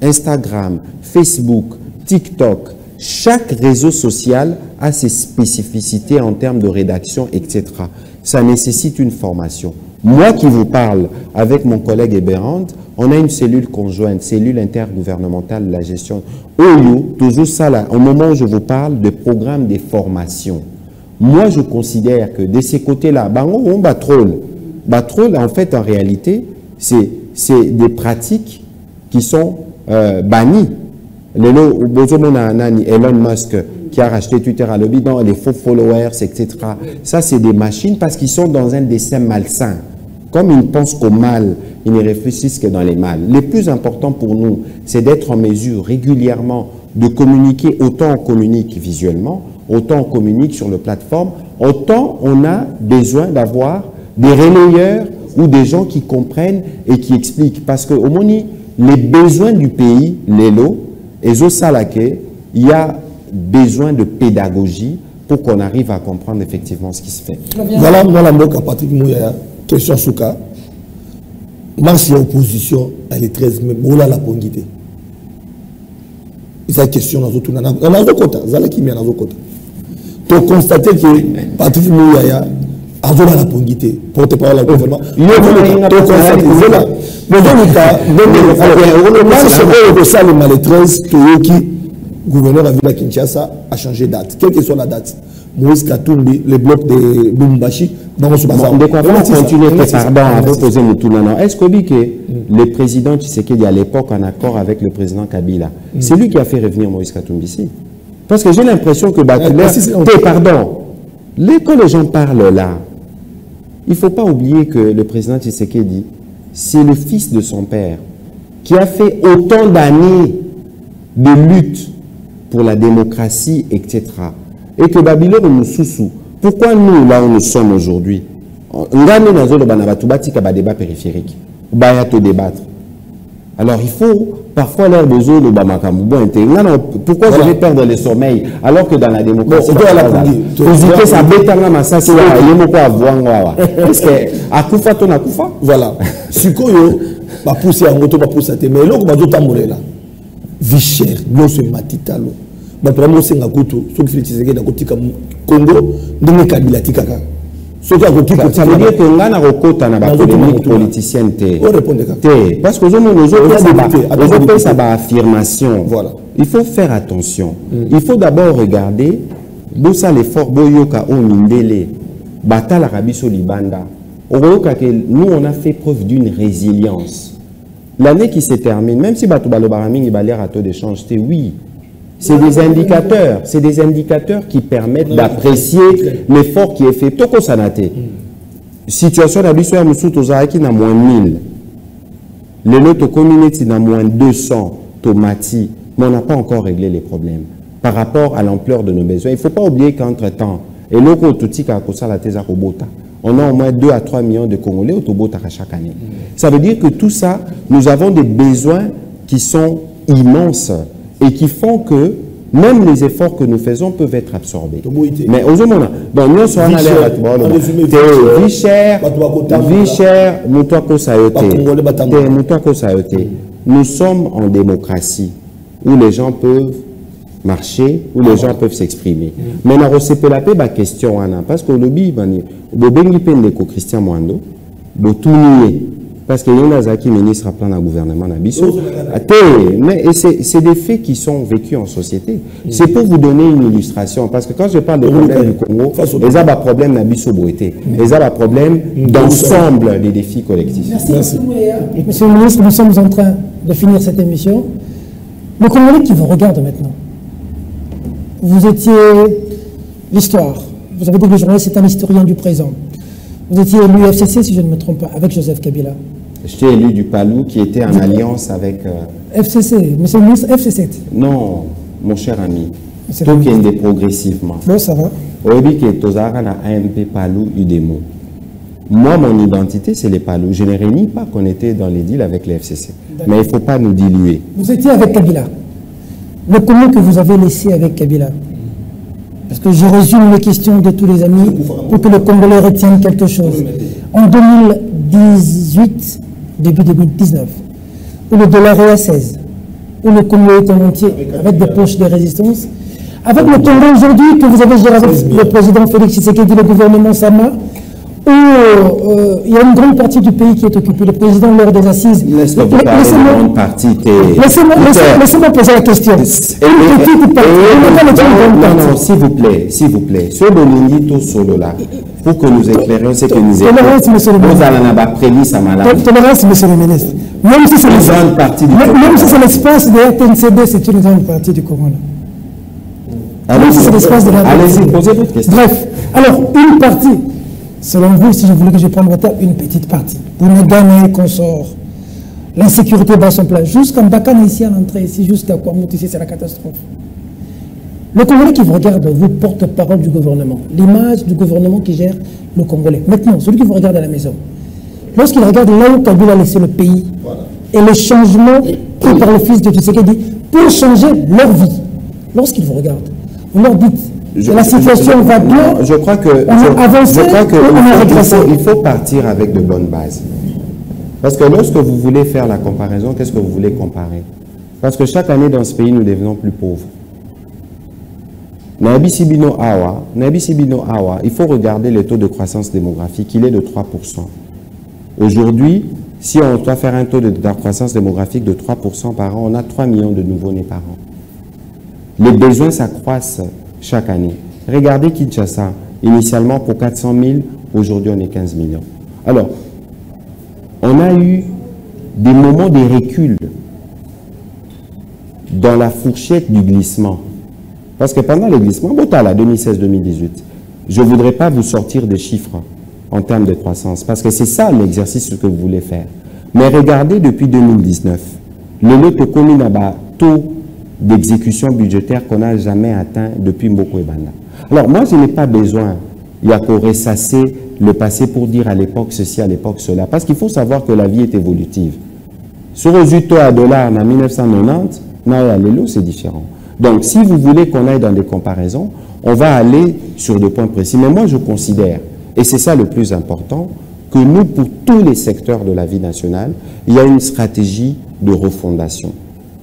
Instagram, Facebook, TikTok, chaque réseau social a ses spécificités en termes de rédaction, etc. Ça nécessite une formation. Moi qui vous parle avec mon collègue Eberand, on a une cellule conjointe, cellule intergouvernementale de la gestion. Toujours ça là, au moment où je vous parle de programmes de formation. Moi, je considère que de ces côtés-là, on batrole. Batrole, en fait, en réalité, c'est des pratiques qui sont bannies. Elon Musk, qui a racheté Twitter à lobby, dans les faux followers, etc. Ça, c'est des machines parce qu'ils sont dans un dessin malsain. Comme ils ne pensent qu'au mal, ils ne réfléchissent que dans les mal. Le plus important pour nous, c'est d'être en mesure régulièrement de communiquer. Autant on communique visuellement, autant on communique sur les plateformes, autant on a besoin d'avoir des relayeurs ou des gens qui comprennent et qui expliquent. Parce qu'au Moni, les besoins du pays, les lots, et au Salaké, il y a besoin de pédagogie pour qu'on arrive à comprendre effectivement ce qui se fait. Voilà, moi, la moque à Patrick Mouyaya, question Souka. Marche l'opposition, elle est 13 mai, voilà la pongité. C'est une question dans notre côté. Dans notre côté, dans notre côté. Tu as constaté que Patrick Mouyaya a donné la pongité, porte-parole du gouvernement. Tu as constaté, voilà. Mais dans le cas, le malétresse, le gouverneur a vu la Kinshasa a changé de date. Quelle que soit la date. Moïse Katumbi, le bloc de Bumbashi, dans le Soubassar. On continue, pardon, à vous poser le tout. Est-ce que le président Tshisekedi, à l'époque, en accord avec le président Kabila, c'est lui qui a fait revenir Moïse Katumbi ici? Parce que j'ai l'impression que pardon, quand les gens parlent là, il ne faut pas oublier que le président Tshisekedi, c'est le fils de son père qui a fait autant d'années de lutte pour la démocratie, etc. Et que Babylone nous sous. Pourquoi nous, là où nous sommes aujourd'hui, on a un débat périphérique, on va débattre. Alors il faut parfois leur besoin de pourquoi je vais perdre le sommeil alors que dans la démocratie, voilà. Sikoyo, va pousser en moto, va pousser à tes mains. Là, on va là. Vie chère, nous sommes matitalo. Ma première c'est un couteau. Ceux qui font des choses comme Congo, nous sommes Kabila Tikaka. Ça veut dire que nous avons polémique politicienne. Parce que nous avons ça affirmation. Il faut faire attention. Il faut d'abord regarder d'où ça l'effort Boyoka ou Mindele, Bata l'Arabie Solibanda. Nous, on a fait preuve d'une résilience. L'année qui se termine, même si Batubalo Baraming et à taux d'échange, c'était oui. C'est des indicateurs qui permettent d'apprécier l'effort qui est fait. Toko Sanate. Situation d'habitude, qui n'a moins 1000. Les lots community n'a moins 200 tomati. Mais on n'a pas encore réglé les problèmes par rapport à l'ampleur de nos besoins. Il ne faut pas oublier qu'entre-temps, et l'oko tutika kosala teza robota. On a au moins 2 à 3 millions de Congolais au Tobota chaque année. Ça veut dire que tout ça, nous avons des besoins qui sont immenses et qui font que même les efforts que nous faisons peuvent être absorbés. Mais aux hommes, nous sommes vie chère, nous sommes en démocratie où les gens peuvent marcher, où les gens peuvent s'exprimer. Mais on a la question, parce que le lobby, Christian Mwando, parce qu'il y a un ministre à plan d'un gouvernement mais c'est des faits qui sont vécus en société. C'est pour vous donner une illustration. Parce que quand je parle de problème du Congo, les a un problème d'Abisso Boité. Les a un problème d'ensemble des défis collectifs. Merci. Monsieur le ministre, nous sommes en train de finir cette émission. Le Congolais qui vous regarde maintenant, vous étiez l'histoire. Vous avez dit que le journaliste est un historien du présent. Vous étiez élu FCC, si je ne me trompe pas, avec Joseph Kabila. J'étais élu du Palou qui était en alliance avec... FCC, monsieur le ministre, FCC. Non, mon cher ami. Tout qui est progressivement. Non, ça va. Aujourd'hui, qui est Tozara, la AMP Palou, UDEMO. Moi, mon identité, c'est les Palou. Je ne réunis pas qu'on était dans les deals avec les FCC. Mais il ne faut pas nous diluer. Vous étiez avec Kabila. Le comment que vous avez laissé avec Kabila? Parce que je résume les questions de tous les amis pour que le Congolais retienne quelque chose. En 2018, début 2019, où le dollar est à 16, où le Congo est en entier avec des poches de résistance, avec le Congo aujourd'hui que vous avez géré avec le président Félix Tshisekedi, le gouvernement Sama, où il y a une grande partie du pays qui est occupée. Le président lors des assises. Laissez-moi poser la question. Non, s'il vous plaît. Ce Bolingi solo là, pour que nous éclairions ce que nous éclairons. Tolérance, monsieur le ministre. Même si c'est l'espace de RTNCD, c'est une grande partie du Congo. C'est l'espace de la allez-y, posez votre question. Bref, alors, une partie, selon vous, si je voulais que je prenne votre une petite partie, pour nous gagner qu'on sort, l'insécurité bat son plat, jusqu'en Bakane ici à l'entrée, ici, jusqu'à Kouamout, ici, c'est la catastrophe. Le Congolais qui vous regarde, vous porte-parole du gouvernement, l'image du gouvernement qui gère le Congolais. Maintenant, celui qui vous regarde à la maison, lorsqu'il regarde là où Kabila a laissé le pays, et le changement pris par le fils de Tshisekedi pour changer leur vie, lorsqu'il vous regarde, vous leur dites, la situation va bien, je crois que, il faut partir avec de bonnes bases. Parce que lorsque vous voulez faire la comparaison, qu'est-ce que vous voulez comparer? Parce que chaque année dans ce pays, nous devenons plus pauvres. Nabisibino Awa, il faut regarder le taux de croissance démographique, il est de 3%. Aujourd'hui, si on doit faire un taux de croissance démographique de 3% par an, on a 3 millions de nouveaux-nés par an. Les besoins s'accroissent chaque année. Regardez Kinshasa, initialement pour 400 000, aujourd'hui on est 15 millions. Alors, on a eu des moments de recul dans la fourchette du glissement. Parce que pendant le glissement, 2016-2018, je ne voudrais pas vous sortir des chiffres en termes de croissance, parce que c'est ça l'exercice que vous voulez faire. Mais regardez depuis 2019, le taux d'exécution budgétaire qu'on n'a jamais atteint depuis Mboko et Banda. Alors moi, je n'ai pas besoin, il y a qu'à ressasser le passé pour dire à l'époque ceci, à l'époque cela, parce qu'il faut savoir que la vie est évolutive. Sur aux taux à dollars en 1990, c'est différent. Donc, si vous voulez qu'on aille dans des comparaisons, on va aller sur des points précis. Mais moi, je considère, et c'est ça le plus important, que nous, pour tous les secteurs de la vie nationale, il y a une stratégie de refondation.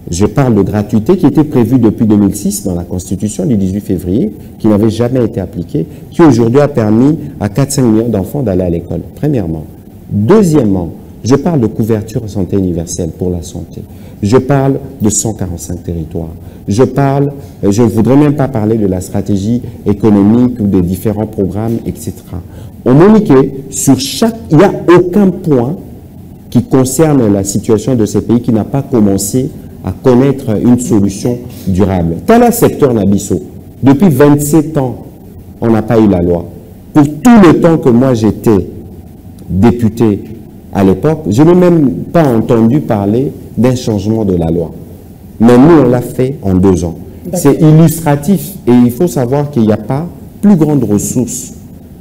Je parle de gratuité qui était prévue depuis 2006 dans la Constitution du 18 février, qui n'avait jamais été appliquée, qui aujourd'hui a permis à 4-5 millions d'enfants d'aller à l'école, premièrement. Deuxièmement, je parle de couverture santé universelle pour la santé. Je parle de 145 territoires. Je ne voudrais même pas parler de la stratégie économique ou des différents programmes, etc. On monique sur il n'y a aucun point qui concerne la situation de ces pays qui n'a pas commencé à connaître une solution durable. Dans le secteur Nabiso, depuis 27 ans, on n'a pas eu la loi. Pour tout le temps que moi j'étais député à l'époque, je n'ai même pas entendu parler d'un changement de la loi. Mais nous, on l'a fait en 2 ans. C'est illustratif et il faut savoir qu'il n'y a pas plus grande ressource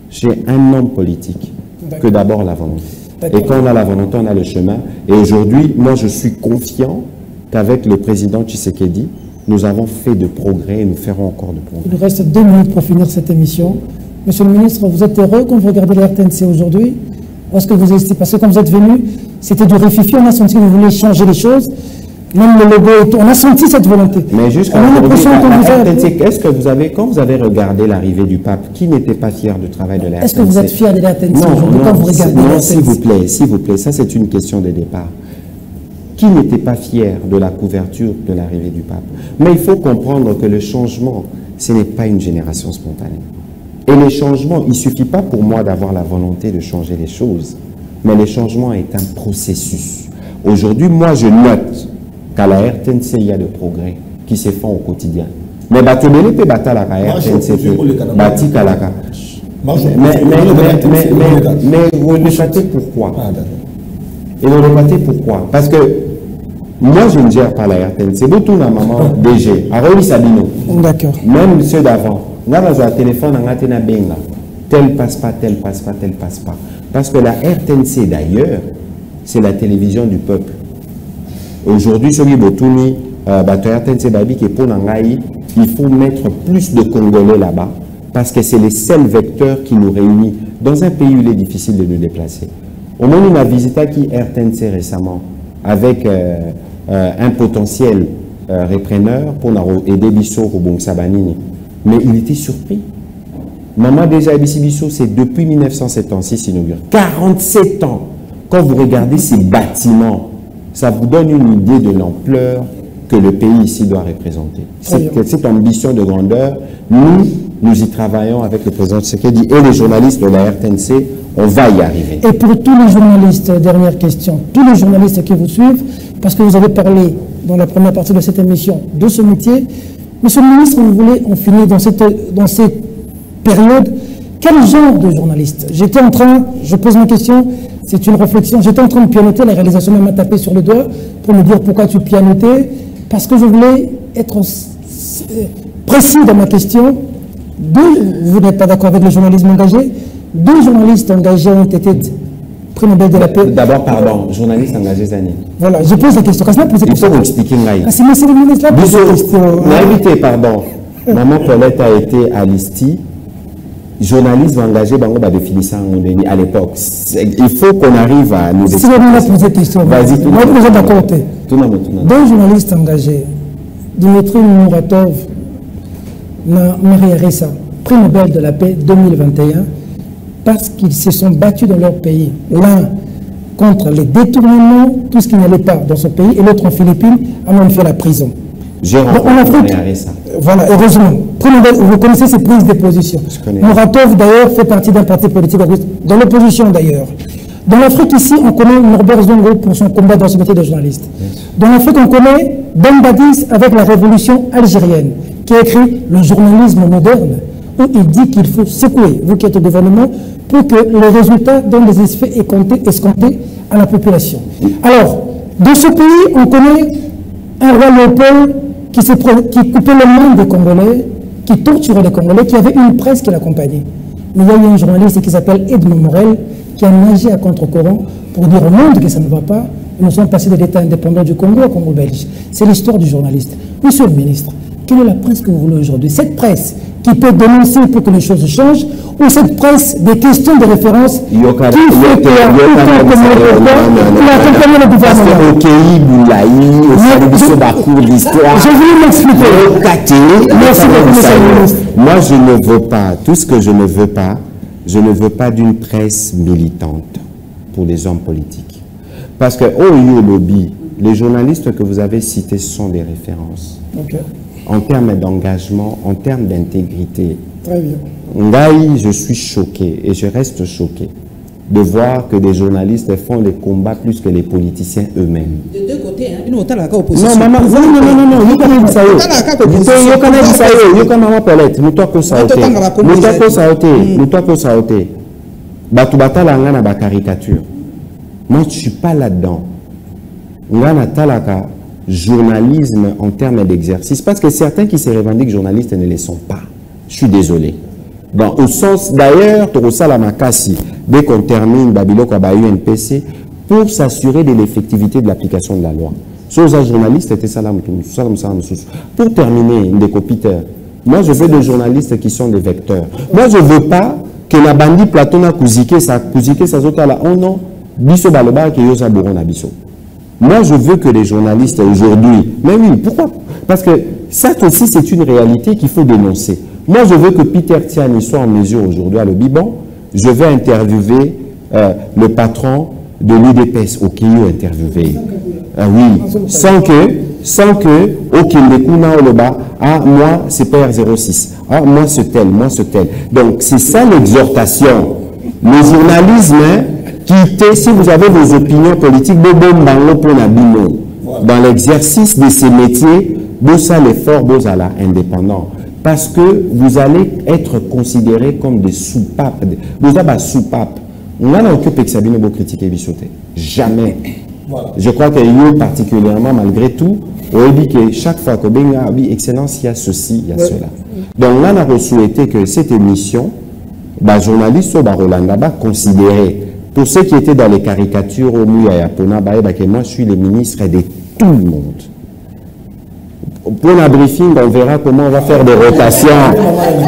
chez un homme politique que d'abord la volonté. Et quand on a la volonté, on a le chemin. Et aujourd'hui, moi, je suis confiant qu'avec le président Tshisekedi, nous avons fait de progrès et nous ferons encore de progrès. Il nous reste 2 minutes pour finir cette émission. Monsieur le ministre, vous êtes heureux quand vous regardez la RTNC aujourd'hui? Est-ce que vous estimez, parce que quand vous êtes venu, c'était du réfifi, on a senti que vous vouliez changer les choses, même le logo et tout, on a senti cette volonté. Mais jusqu'à aujourd'hui, est-ce que vous avez, quand vous avez regardé l'arrivée du pape, qui n'était pas fier du travail de la RTNC? Est-ce que vous êtes fier de la RTNC aujourd'hui quand vous regardez la RTNC? S'il vous plaît, ça c'est une question de départ. Qui n'était pas fier de la couverture de l'arrivée du pape? Mais il faut comprendre que le changement, ce n'est pas une génération spontanée. Et les changements, il ne suffit pas pour moi d'avoir la volonté de changer les choses, mais le changement est un processus. Aujourd'hui, moi, je note qu'à la RTNC, il y a des progrès qui se font au quotidien. Mais mais vous le savez pourquoi? Et vous le savez pourquoi? Parce que moi, je ne gère pas la RTNC. C'est beaucoup ma maman DG. D'accord. Même ceux d'avant. On a un téléphone, on a un benga. Tel passe pas, tel passe pas, tel passe pas. Parce que la RTNC, d'ailleurs, c'est la télévision du peuple. Aujourd'hui, sur Botuni, RTNC Babi qui est pour Nangaï, il faut mettre plus de Congolais là-bas parce que c'est les seuls vecteurs qui nous réunissent dans un pays où il est difficile de nous déplacer. Au moins, on a visité qui RTNC récemment avec un potentiel repreneur pour aider Bisso au Bon Sabanini. Mais il était surpris. Maman déjà Bisso, c'est depuis 1976 inauguré. 47 ans. Quand vous regardez ces bâtiments, ça vous donne une idée de l'ampleur que le pays ici doit représenter. Cette ambition de grandeur, nous y travaillons avec le président Tshisekedi et les journalistes de la RTNC, on va y arriver. Et pour tous les journalistes, dernière question, tous les journalistes qui vous suivent, parce que vous avez parlé dans la première partie de cette émission de ce métier, Monsieur le ministre, vous voulez en finir dans cette période. Quel genre de journaliste? J'étais en train, je pose ma question, c'est une réflexion, j'étais en train de pianoter, la réalisation m'a tapé sur le doigt pour me dire pourquoi tu pianotais, parce que je voulais être précis dans ma question. Vous n'êtes pas d'accord avec le journalisme engagé? 2 journalistes engagés ont été prix Nobel de la paix. D'abord, pardon, journaliste engagé Zani. Voilà, je pose la question. Il faut expliquer Ngaï. C'est monsieur le ministre là, pose la question. L'invité, pardon. Maman Paulette a été à l'ISTI. Journaliste engagé bango ba définissant à l'époque. Il faut qu'on arrive à nous expliquer. C'est la poser question. Vas-y, tout le monde. D'accord. Deux journalistes engagés, Dimitri Muratov, Maria Ressa, prix Nobel de la paix 2021, parce qu'ils se sont battus dans leur pays. L'un contre les détournements, tout ce qui n'allait pas dans son pays, et l'autre en Philippines a même fait la prison. En Afrique, voilà, heureusement. Vous connaissez ces prises de position. Muratov, d'ailleurs, fait partie d'un parti politique dans l'opposition, d'ailleurs. Dans l'Afrique, ici, on connaît Norbert Zongo pour son combat dans ce métier de journaliste. Dans l'Afrique, on connaît Ben Badis avec la révolution algérienne, qui a écrit Le journalisme moderne, où il dit qu'il faut secouer, vous qui êtes au gouvernement, pour que les résultats donnent des effets escomptés à la population. Alors, dans ce pays, on connaît un roi Léopold qui coupait les mains des Congolais, qui torturait les Congolais, qui avait une presse qui l'accompagnait. Mais il y a eu un journaliste qui s'appelle Edmond Morel, qui a nagé à contre-courant pour dire au monde que ça ne va pas. Et nous sommes passés de l'État indépendant du Congo au Congo belge. C'est l'histoire du journaliste. Monsieur le ministre, quelle est la presse que vous voulez aujourd'hui? Cette presse qui peut dénoncer pour que les choses changent, ou cette presse des questions de référence qui fait accompagner le gouvernement? Je voulais m'expliquer. Moi, je ne veux pas, tout ce que je ne veux pas d'une presse militante pour les hommes politiques. Parce que, lobby, les journalistes que vous avez cités sont des références. Okay. En termes d'engagement, en termes d'intégrité. Très bien. Ngaï, je suis choqué et je reste choqué de voir que des journalistes font les combats plus que les politiciens eux-mêmes. De deux côtés, hein. Non, maman, non, you can say maman Paulette, nous toi sauter. Batubata la ngana ba caricature. Moi, je suis pas là-dedans. Ngana talaka journalisme en termes d'exercice, parce que certains qui se revendiquent journalistes ne les sont pas. Je suis désolé. Bon, au sens d'ailleurs, dès qu'on termine Babiloko à UNPC, pour s'assurer de l'effectivité de l'application de la loi. Sur les journalistes, c'était ça. Pour terminer, Peter, moi je veux des journalistes qui sont des vecteurs. Moi je ne veux pas que la bandit Platon a cousike sa zota là, oh non, biso baloba qui yosa boron na biso. Moi, je veux que les journalistes aujourd'hui... Mais oui, pourquoi? Parce que ça aussi, c'est une réalité qu'il faut dénoncer. Moi, je veux que Peter Tiani soit en mesure aujourd'hui à le Biban. Je vais interviewer le patron de l'UDPS au Kiyo interviewé. Oui, sans que au Kindekuna au Loba, moi, c'est PR06. Moi, c'est tel, moi, c'est tel. Donc, c'est ça l'exhortation. Le journalisme... Quittez, si vous avez des opinions politiques, dans l'exercice de ces métiers, bossa l'effort, bossa la indépendant. Parce que vous allez être considérés comme des soupapes. Vous avez des soupapes. On a occupé que Sabine Bo critiquer Bissoté. Jamais. Voilà. Je crois que you particulièrement, malgré tout, on dit que chaque fois que Benga a dit excellence, il y a ceci, il y a cela. Donc on a souhaité que cette émission, les journalistes au Rolanda considérés. Pour ceux qui étaient dans les caricatures au Mouya Pona, moi je suis le ministre de tout le monde. Pour la briefing, on verra comment on va faire des rotations.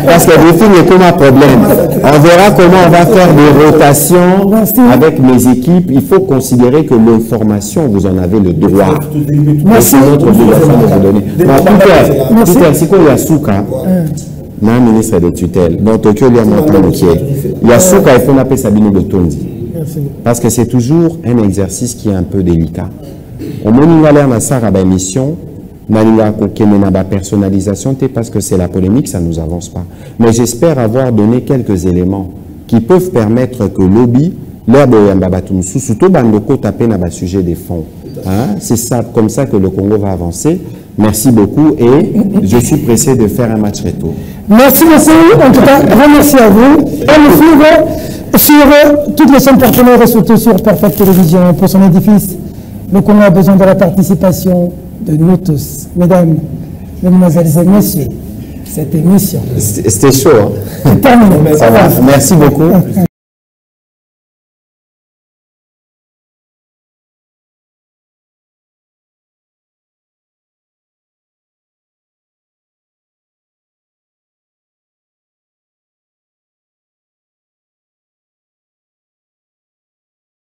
Parce que le briefing est comme un problème. On verra comment on va faire des rotations avec mes équipes. Il faut considérer que l'information, vous en avez le droit. C'est notre obligation de vous donner. Peter, c'est quoi Yasuka? Un ministre de tutelle. Donc, Tokyo, il y a mon plan qui est. Yasuka, il faut l'appeler Sabine Botondi. Parce que c'est toujours un exercice qui est un peu délicat. Au moment où on a ça à l'émission, on a personnalisation, parce que c'est la polémique, ça ne nous avance pas. Mais j'espère avoir donné quelques éléments qui peuvent permettre que lobby, l'air de Yambabatum, surtout Bandoko taper dans le sujet des fonds. C'est ça, comme ça que le Congo va avancer. Merci beaucoup et je suis pressé de faire un match retour. Merci beaucoup. En tout cas, grand merci à vous. Et nous suivons sur toutes les chaînes partenaires et surtout sur Perfect Télévision. Pour son édifice, le Congo a besoin de la participation de nous tous. Mesdames, mesdemoiselles et messieurs, cette émission. C'était chaud. Hein? C'est terminé. Ça va. Merci beaucoup.